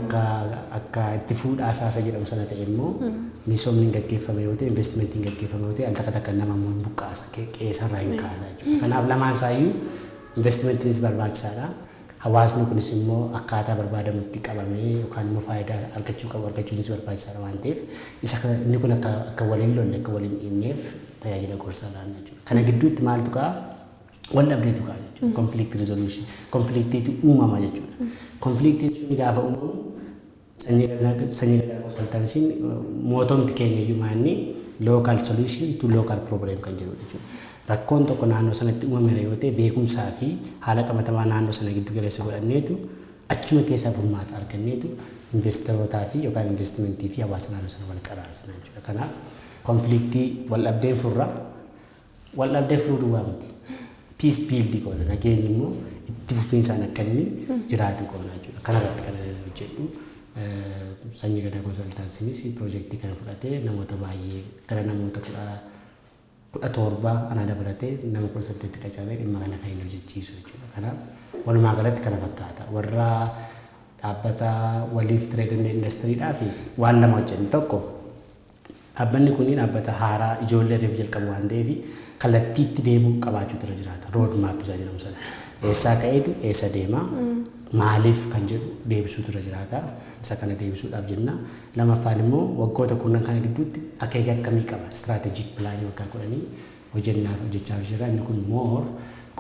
akka itti fuudhaa saasa jedhamu sana ta'e immoo misoomni hin gaggeeffame yoo ta'e investimentiin gaggeeffame yoo ta'e al takka nama immoo hin buqqaasa qe'ee isaarraa hin kaasa jechuudha. Kanaaf lamaan isaayyuu investimentiinis barbaachisaadha. hawaasni kunis immoo akkaataa barbaadamutti qabamee yookaan immoo faayidaa argachuu qabu argachuunis barbaachisaadha waan ta'eef inni kun akka waliin lolle akka waliin dhiibneef tajaajila gorsaa laanna jechuudha. Kana gidduutti maaltu ka'a? Wal dhabdeetu ka'a jechuudha. Conflict resolution. Conflictiitu uumama jechuudha. Conflictiin sun gaafa uumamu sanyii gadaa konsaltansiin mootumti keenya iyyuu maanni local solution to local problem kan jedhu jechuudha. Rakkoon tokko naannoo sanatti uumame yoo ta'e beekumsaa fi haala qabatamaa naannoo sana giddu galeessa godhanneetu achuma keessaa furmaata arganneetu investorotaa fi yookaan investimentii fi hawaasa naannoo sana wal qaraarsina jechuudha. Kanaaf konfliktii wal dhabdeen furra wal dhabdee furuu duwwaa miti. Peace building godha nageenyi immoo itti fufiinsaan akka inni jiraatu godha jechuudha. Kanarratti kan hojjedhu sanyii gadaa konsaltansiinis piroojeektii kana fudhatee namoota baay'ee gara namoota 17 ana dabalatee nama 18 qacaree dhimma kana kan hojjechiisu jechuudha. Kanaaf walumaa galatti kana fakkaata. Warra dhaabbata waliif trade and industry fi waan lama hojjennu tokko dhaabbanni kun dhaabbata haaraa ijoollee reef jalqabu waan ta'eef kallattiitti deemuu qabaachuu irra jiraata. Road map isaa jedhamu sana. Eessaa ka'eetu eessa deema? Maaliif kan jedhu deebisuutu irra jiraata. Isa kana deebisuudhaaf jenna. Lammaffaan immoo waggoota kurnan kana gidduutti akeeka akkamii qaba? Strategic plan waggaa godhanii hojjechaaf jira. Inni kun more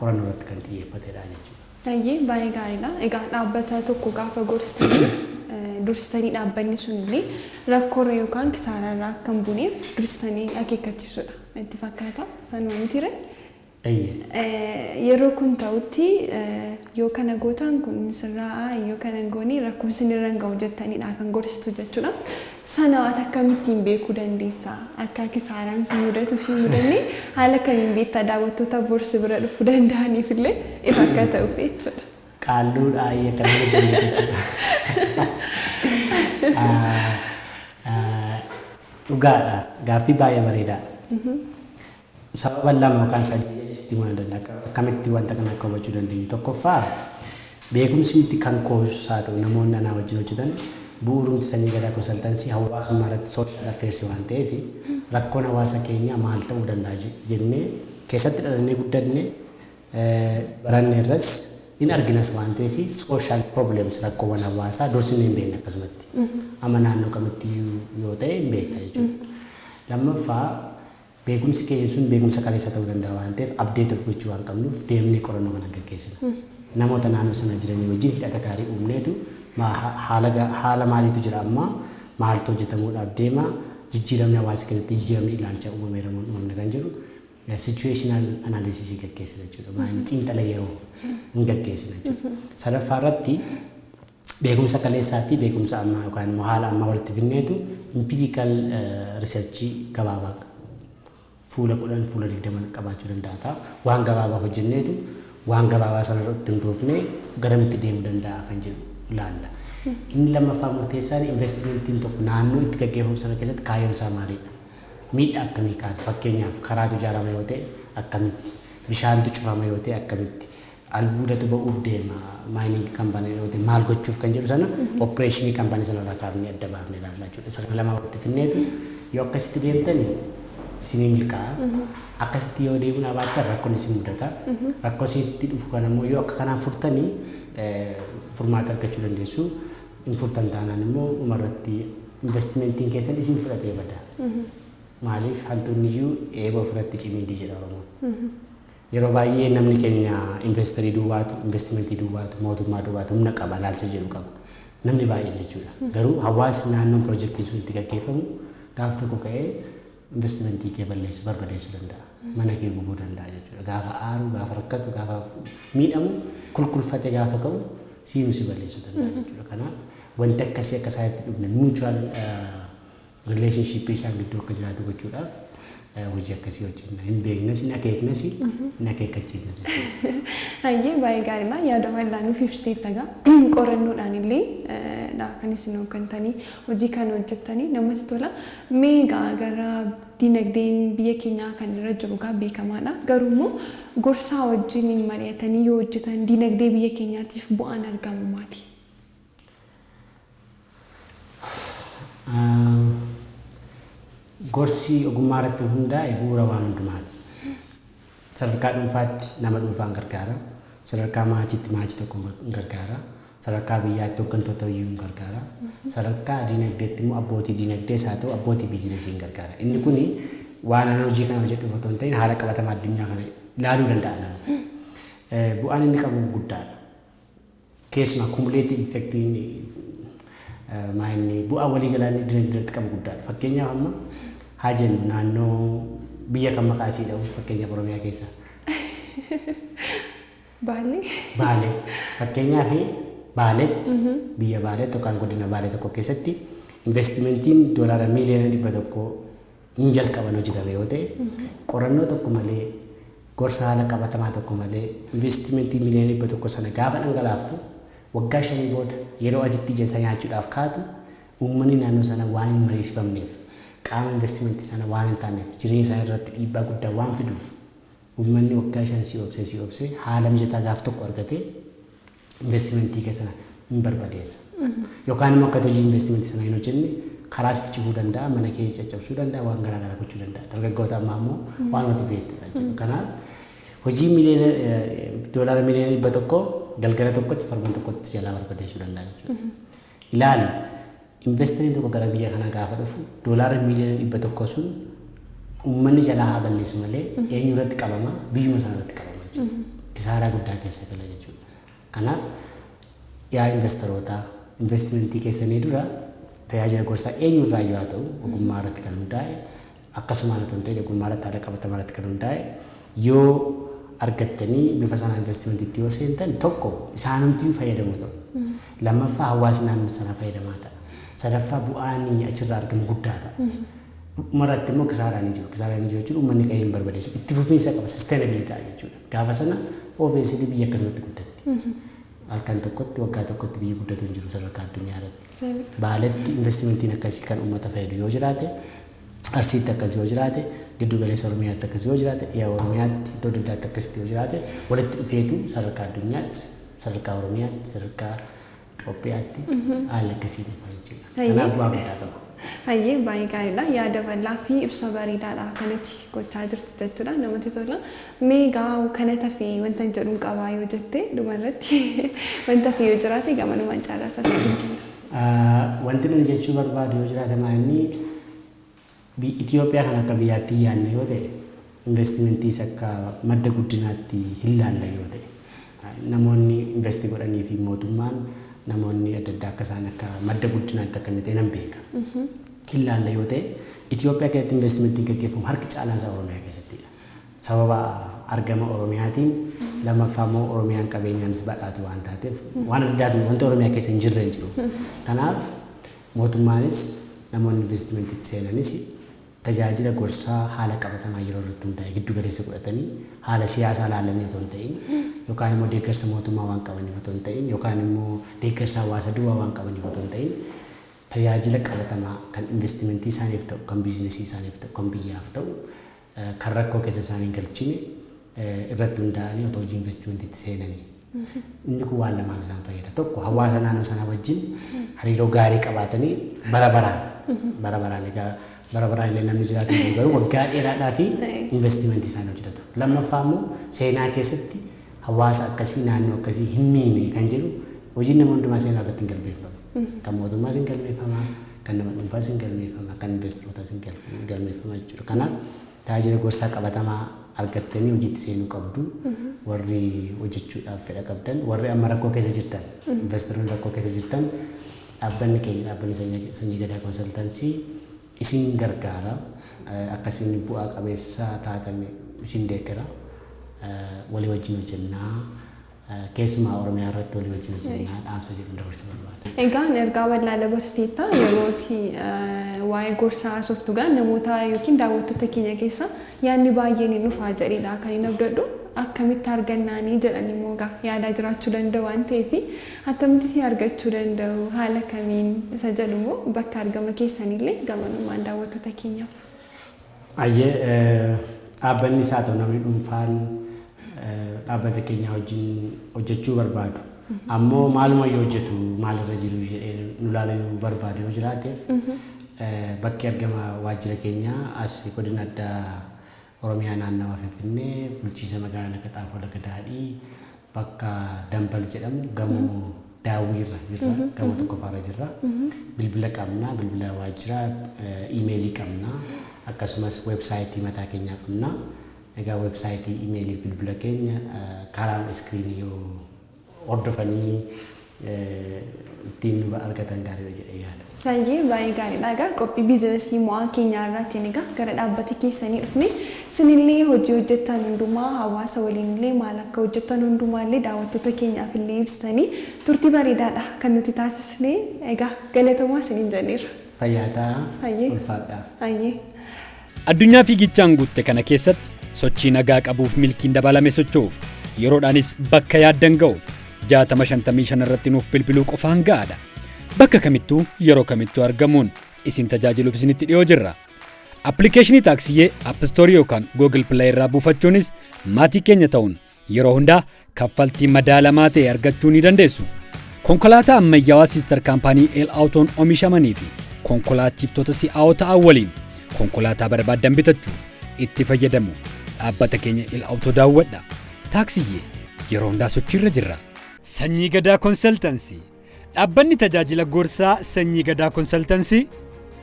qorannoo irratti kan xiyyeeffatedha jechuudha. Baay'ee gaariidha. Egaa dhaabbata tokko gaafa gorsitanii dursitanii dhaabbanni sun illee rakkoorra yookaan kisaararraa akka hin buuneef dursitanii akeekkachiisuudha. Itti fakkaata sanuma mitiire. Yeroo kun ta'utti yoo kana gootan kun sirraa yoo kana goonii rakkoon sinirra hin ga'u jettaniidha kan gorsitu jechuudha. Sana waan akkamittiin beekuu dandeessa? Akka kisaaraan sun mudatu fi mudanne haala kamiin beektaa daawwattoota borsi bira dhufuu danda'aniif illee ifa akka ta'uuf jechuudha. Qaalluudha ayyakanama jiru jechuudha. Dhugaadha. Gaaffii baay'ee bareedaadha. Sababa lama yookaan sadii itti himuu danda'a. Akkamitti wanta kana akka hubachuu dandeenyu. Tokkoffaa beekumsi miti kan koosaa ta'u namoonni anaa wajjin hojjetan bu'uurumti sanyii gadaa konsaltansii hawaasummaa irratti sooshaal affeersi waan ta'eef rakkoon hawaasa keenyaa maal ta'uu danda'a jennee keessatti dhalannee guddanne barannee irras in arginas waan ta'eef sooshaal probleems rakkoowwan hawaasaa dursinee hin beekne akkasumatti amma naannoo kamitti yoo ta'e hin beekta jechuudha. Lammaffaa beekumsi keenya sun beekumsa kaleessa ta'uu danda'a waan ta'eef abdeet of gochuu waan qabnuuf deemnee qorannoo kana gaggeessina. Namoota naannoo sana jiranii wajjin hidhata gaarii uumneetu haala maaliitu jira amma maaltu hojjetamuudhaaf deema jijjiiramni hawaasa keessatti jijjiiramni ilaalcha uumameera uumamne kan jiru situational analysis gaggeessina jechuudha. Maayini xiinxala yeroo hin gaggeessina jechuudha. Sadaffaa irratti beekumsa kaleessaa fi beekumsa ammaa yookaan immoo haala ammaa walitti finneetu empirical research gabaabaa fuula 10 fuula 20 qabaachuu danda'a. Waan gabaabaa hojjenneetu waan gabaabaa sana irratti hundoofnee garamitti deemuu danda'a kan jedhu ilaalla. Inni lammaffaa murteessaan investimentiin tokko naannoo itti gaggeeffamu sana keessatti kaayyoon isaa maalidha? Miidhaa akkamii kaasa? Fakkeenyaaf karaatu ijaarama yoo ta'e akkamitti? Bishaantu cufama yoo ta'e akkamitti? Albuudatu ba'uuf deema maayining kaampaanii yoo ta'e maal gochuuf kan jedhu sana opereeshinii kaampaanii sana irraa kaafnee adda baafnee ilaallaa jechuudha. Isa kana lama walitti finneetu yoo akkasitti deemtanii isinii milkaa'a. Akkasitti yoo deemuun abaattan rakkoon isin mudata. Rakkoo isinitti dhufu kana immoo yoo akka kanaan furtanii furmaata argachuu dandeessu. In furtan taanaan immoo dhumarratti investimentiin keessan isin fudhatee bada. Maaliif hantuunni iyyuu eeboo ofirratti cimindii jedha Oromoon. Yeroo baay'ee namni keenya investerii duwwaatu, investimentii duwwaatu, mootummaa duwwaatu humna qaba, ilaalcha jedhu qaba. Namni baay'ee jechuudha. Garuu hawaasni naannoon piroojeektii sun itti gaggeeffamu gaaf tokko ka'ee investimentii kee balleessu barbadeessuu danda'a. Mana kee gubuu danda'a jechuudha. Gaafa aaru, gaafa rakkatu, gaafa miidhamu, kulkulfatee gaafa ka'u siinu si balleessuu danda'a jechuudha. Kanaaf wanti akkasii akka isaatti dhufne mutual relationship isaan gidduu akka jiraatu gochuudhaaf hojii akkasii hojjenna. Hin beeknes, hin akeeknes, hin akeekkachiifnes. Hayyee baay'ee gaariidha. Yaada bal'aa nuuf ibsiteetta egaa qorannoodhaan illee kan isin hooggantanii hojii kana hojjettanii namatti tola. Mee egaa gara dinagdeen biyya keenyaa kan irra jiru gaa beekamaadha. Garuu immoo gorsaa wajjin mari'atanii yoo hojjetan dinagdee biyya keenyaatiif bu'aan argamu maali? Gorsi ogummaa irratti hundaa'e bu'uura waan hundumaati. Sadarkaa dhuunfaatti nama dhuunfaan gargaara. sadarkaa maatiitti maatii tokko gargaara. Sadarkaa biyyaatti hooggantoota biyyuu gargaara. Sadarkaa dinagdeetti immoo abbootii dinagdees haa ta'u abbootii biizinesiin gargaara. Inni kuni waan ani hojii kana hojjedhuuf otoo hin ta'in haala qabatamaa addunyaa kana ilaaluu danda'a nama. Bu'aan inni qabu guddaadha. Keessumaa kumuleetii effektiin maayinni bu'aa waliigalaa inni dinagdeetti qabu guddaadha. Fakkeenyaaf amma haa jennu naannoo biyya kan maqaa isii dhabu fakkeenyaaf Oromiyaa keessaa. Baalee. Baalee. Fakkeenyaaf Baaleetti biyya Baaleetti yookaan godina Baalee tokko keessatti investimentiin doolaara miiliyoona 100 hin jalqaban hojjetame yoo ta'e qorannoo tokko malee gorsa haala qabatamaa tokko malee investimentii miiliyoona 100 sana gaafa dhangalaaftu waggaa 5 booda yeroo ajitti ijeensa nyaachuudhaaf kaatu uummanni naannoo sana waan hin mariisifamneef qaama investimentii sana waan hin taaneef jireenya isaa irratti dhiibbaa guddaa waan fiduuf uummanni waggaa 5 si obsee haala mijataa gaaf tokko argatee investimentii keessana hin barbadeessa. Yookaan immoo akka hojii investimentii sana hin hojjenne karaa sitti cufuu danda'a, mana kee caccabsuu danda'a, waan garaa garaa gochuu danda'a. Dargaggoota ammaa immoo waan wati beektudha. Kanaaf hojii doolaara miiliyoona 100 galgala tokkotti torban tokkotti jalaa barbadeessuu danda'a jechuudha. Ilaali investimentiin tokko gara biyya kanaa gaafa dhufu doolaara miiliyoona 100 sun uummanni jalaa haa balleessu malee eenyu irratti qabama biyyuma sana irratti qabama jechuudha. Kisaaraa guddaa keessa gala jechuudha. Kanaaf yaa investoroota investimentii keessanii dura tajaajila gorsaa eenyurraa yoo ta'u ogummaa irratti kan hundaa'e akkasumaan otoo hin ta'in ogummaa irratti haala qabatamaa irratti kan hundaa'e yoo argattanii bifa sana investimentiitti yoo seentan tokko isaanumtuu fayyadamu ta'u. Lammaffaa hawaasni naannoo sana fayyadamaa ta'a. Sadaffaa bu'aan achirraa argamu guddaa ta'a. Maratti immoo kisaaraan hin jiru. Kisaaraan hin jiru jechuun uummanni qayyee hin barbaadeessu. Itti fufiinsa qaba sustainability jechuudha. Gaafa sana obviously biyya akkasumatti guddatti. Halkan tokkotti waggaa tokkotti biyyi guddatu hin jiru sadarkaa addunyaa irratti. Baaleetti investimentiin akkasii kan uummata fayyadu yoo jiraate, Arsiitti akkasii yoo jiraate, giddu galeessa Oromiyaatti akkasii yoo jiraate, dhiyaa Oromiyaatti iddoo adda addaatti akkasitti yoo jiraate, walitti dhufeetu sadarkaa addunyaatti, sadarkaa Oromiyaatti, sadarkaa Itoophiyaatti haala akkasii dhufa jechuudha. Kanaaf bu'aa guddaa qaba. Hayyee baay'ee gaariidha. Yaada bal'aa fi ibsa bareedaadha kanatti gochaa jirti jechuudha. Namatti tola. Meegaa kana tafee wanta jedhu qabaa yoo jette dhumarratti wanta fi yoo jiraate gamanumaan caalaasaa kenna. Wanti nuti jechuu barbaadu yoo jiraate maanni Itoophiyaa kan akka biyyaatti yaadne yoo ta'e investimentiis akka madda guddinaatti hin laalle yoo ta'e namoonni investi godhanii fi mootummaan namoonni adda addaa akka isaan akka madda guddinaatti akka miti nan beeka. Hin laalle yoo ta'e Itoophiyaa keessatti investimentiin gaggeeffamu harki caalaan isaa Oromiyaa keessattidha. Sababa argama Oromiyaatiin lammaffaa immoo Oromiyaan qabeenyaanis badhaatu waan taateef waan addaatu wanta Oromiyaa keessa hin jirre hin jiru. Kanaaf mootummaanis namoonni investimentiitti seenanis tajaajila gorsaa haala qabatamaa yeroo irratti hundaa'e giddu galeessa godhatanii haala siyaasaa ilaalanii otoo hin ta'in yookaan immoo deeggarsa mootummaa waan qabaniif otoo hin ta'in yookaan immoo deeggarsa hawaasa duwwaa waan qabaniif otoo hin ta'in tajaajila qabatamaa kan investimentii isaaniif ta'u kan biizinesii isaaniif ta'u kan biyyaaf ta'u kan rakkoo keessa isaanii galchine irratti hundaa'anii otoo hojii investimentiitti seenanii. Inni kun waan lamaaf isaan fayyada. Tokko hawaasa naannoo sanaa wajjin hariiroo gaarii qabaatanii bara baraan egaa bara baraan illee namni jiraatu garuu waggaa dheeraadhaa fi investimentii isaan hojjetatu. Lammaffaa immoo seenaa keessatti hawaasa akkasii naannoo akkasii hin miine kan jedhu hojiin nama hundumaa seenaa irratti hin galmeeffamu. Kan mootummaas hin galmeeffama, kan nama dhuunfaas hin galmeeffama, kan investitootaas hin galmeeffama jechuudha. Kanaaf tajaajila gorsaa qabatamaa argattanii hojiitti seenuu qabdu. Warri hojjechuudhaaf fedha qabdan, warri amma rakkoo keessa jirtan, investoroonni rakkoo keessa jirtan dhaabbanni keenya dhaabbanni sanyii gadaa konsaltansii isin gargaara. Akkasiin bu'aa qabeessa taatan isin deeggara. Walii wajjin hojjennaa. Keessumaa Oromiyaa irratti walii wajjin hojjennaa dhaamsa jedhu dabarsuu barbaada. Egaan ergaa bal'aa dabarsiteetta yerootti waa'ee gorsaa sooftugaan namoota yookiin daawwattoota keenya keessa yaadni baay'een ni dhufaa jedhedha kan hin abdadhu. Akkamitti argannaanii jedhanii immoo yaadaa jiraachuu danda'u waan ta'eef akkamitti si argachuu danda'u haala kamiin isa jedhu immoo bakka argama keessanillee gamanumaan daawwattoota keenyaaf. Ayyee dhaabbanni isaa ta'u namni dhuunfaan dhaabbata keenya wajjin hojjechuu barbaadu. Ammoo maaluma yoo hojjetu maalirra jiru jedhee nu ilaaluu barbaadu yoo jiraateef bakki argama waajjira keenyaa as godina addaa Oromiyaa naannawaa Finfinnee bulchiinsa magaalaa Lagxaafoo Laga Daadhii bakka Dambal jedhamu gamoo daawwiirra jirra gamoo tokkoffaarra jirra bilbila qabna bilbila waajjira iimeelii qabna akkasumas weebsaayitii mataa keenyaa qabna egaa weebsaayitii iimeelii bilbila keenya karaa iskiriinii yoo hordofanii ittiin nu argatan gaariidha jedhee yaada. Sanjii baay'ee gaariidha. Egaa qophii biizinasii mo'aa keenyaa irraatiin egaa gara dhaabbata keessanii dhufne sinillee hojii hojjettan hundumaa hawaasa waliin illee maal akka hojjettan hundumaa illee daawwattoota keenyaaf illee ibsitanii turtii bareedaadha kan nuti taasisne egaa galatoomaa isiniin jenneerra. Fayyaa ulfaadhaa. Addunyaa fiigichaan guutte kana keessatti sochii nagaa qabuuf milkiin dabalame socho'uuf yeroodhaanis bakka yaaddan ga'uuf 60-55 irratti nuuf bilbiluu qofaan ga'aadha. Bakka kamittuu yeroo kamittuu argamuun isin tajaajiluuf isinitti dhiyoo jirra. Appilikeeshinii taaksiyee App Store yookaan Google Play irraa buufachuunis maatii keenya ta'uun yeroo hundaa kaffaltii madaalamaa ta'e argachuu ni dandeessu. Konkolaataa ammayyaawaa siistar kaampaanii El Autoon oomishamanii fi konkolaachiftota si'aawoo ta'an waliin konkolaataa barbaadan bitachuuf itti fayyadamuuf dhaabbata keenya El Auto daawwadha. Taaksiyee yeroo hundaa sochiirra jirra. Sanyii Gadaa Konsaltansii dhaabbanni tajaajila gorsaa Sanyii Gadaa Konsaltansii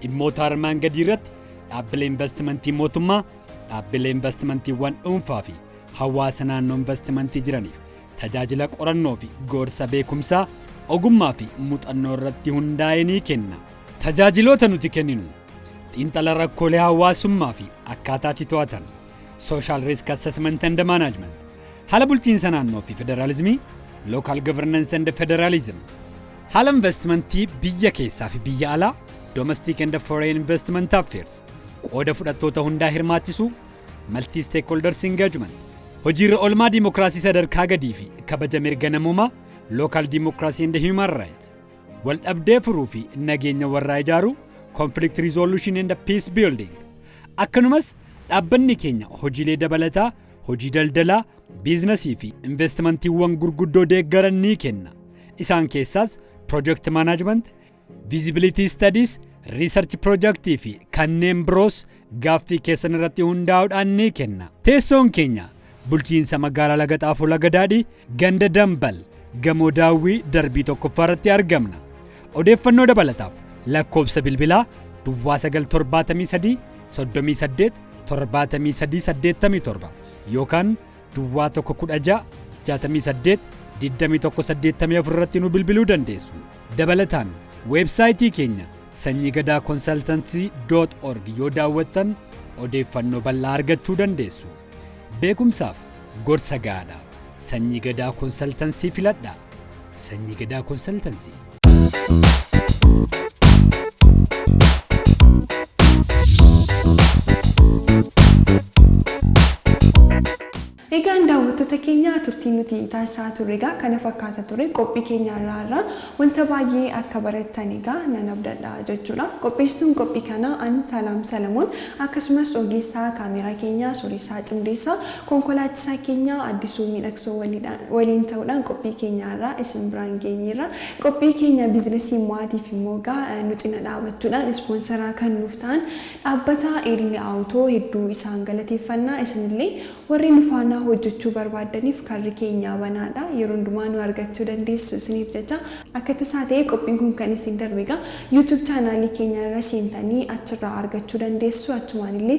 dhimmoota armaan gadii irratti dhaabbilee investimentii mootummaa, dhaabbilee investimentiiwwan dhuunfaa fi hawaasa naannoo investimentii jiraniif tajaajila qorannoo fi gorsa beekumsaa, ogummaa fi muuxannoo irratti hundaa'ee ni kenna. Tajaajiloota nuti kenninu xiinxala rakkoolee hawaasummaa fi akkaataa itti to'atan, social risk assessment and management, haala bulchiinsa naannoo fi federaalizimii, local governance and federalism, haala investimentii biyya keessaa fi biyya alaa, domestic and foreign investment affairs, qooda fudhattoota hundaa hirmaachisuu, multi stakeholders engagement, hojiirra oolmaa diimokiraasii sadarkaa gadii fi kabaja mirga namummaa, local democracy and human rights, wal dhabdee furuu fi nageenya warraa ijaaruu, conflict resolution and peace building. Akkanumas dhaabbanni keenya hojiilee dabalataa, hojii daldalaa, biizinasii fi investimentiiwwan gurguddoo deeggaran ni kenna. Isaan keessaas project management, visibility studies, research projectii fi kanneen biroos gaaffii keessan irratti hundaa'uudhaan ni kenna. Teessoon keenya bulchiinsa magaalaa Lagaxaafoo Lagadaadhii ganda Dambal gamoo daawwii darbii tokkoffaa irratti argamna. Odeeffannoo dabalataaf lakkoofsa bilbilaa Duwwaa 973 38 73 87 yookaan Duwwaa 116 68 2184 irratti nu bilbiluu dandeessu. Dabalataan weebsaayitii keenya sanyigadaa-consultancy.org yoo daawwattan odeeffannoo bal'aa argachuu dandeessu. Beekumsaaf gorsa gahaadhaaf Sanyii Gadaa Konsaltansii filadhaa. Sanyii Gadaa Konsaltansii. Egaan daawwattoota keenya turtiin nuti taasisaa turre egaa kana fakkaata ture qophii keenya irraa wanta baay'ee akka barattan egaa nan abdadha jechuudha. Qopheessituun qophii kana an Salaam Salamuun akkasumas ogeessaa kaameraa keenya Sorisaa Cimdeessaa konkolaachisaa keenya Addisuu Miidhagsoo waliin ta'uudhaan qophii keenya irraa isin biraan geenyeerra. Qophii keenya biizinasii mo'aatiif immoo egaa nu cina dhaabachuudhaan ispoonsaraa kan nuuf ta'an dhaabbata El Auto hedduu isaan galateeffannaa. Isinillee warri nu faana hojjechuu barbaadaniif karri keenya banaadha. Yeroo hundumaa nu argachuu dandeessu isiniif jecha akka tasaa ta'e qophiin kun kan isin darbe egaa YouTube chaanaalii keenya irra seentanii achirraa argachuu dandeessu. Achumaan illee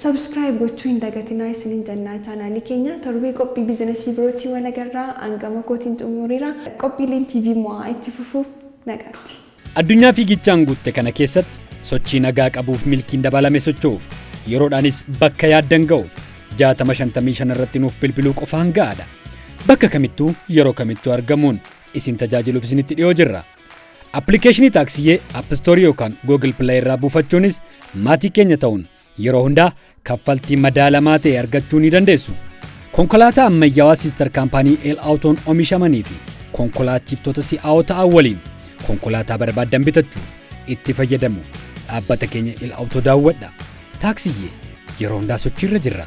subscribe gochuu hin dagatinaa isiniin jennaa chaanaalii keenya. Torbee qophii biizinasii birootii wal agarraa. Hangama kootiin xumuriira. Qophiileen TV mo'aa itti fufuu nagaatti. Addunyaa fiigichaan guutte kana keessatti sochii nagaa qabuuf milkiin dabalame socho'uuf yeroodhaanis bakka yaaddan ga'uuf 60-55 irratti nuuf bilbiluu qofaan ga'aadha. Bakka kamittuu yeroo kamittuu argamuun isin tajaajiluuf isinitti dhiyoo jirra. Appilikeeshinii taaksiyee App Store yookaan Google Play irraa buufachuunis maatii keenya ta'uun yeroo hundaa kaffaltii madaalamaa ta'e argachuu ni dandeessu. Konkolaataa ammayyaawaa siistar kaampaanii El Autoon oomishamanii fi konkolaachiftota si'aawoo ta'an waliin konkolaataa barbaadan bitachuuf itti fayyadamuuf dhaabbata keenya El Auto daawwadha. Taaksiyee yeroo hundaa sochiirra jirra.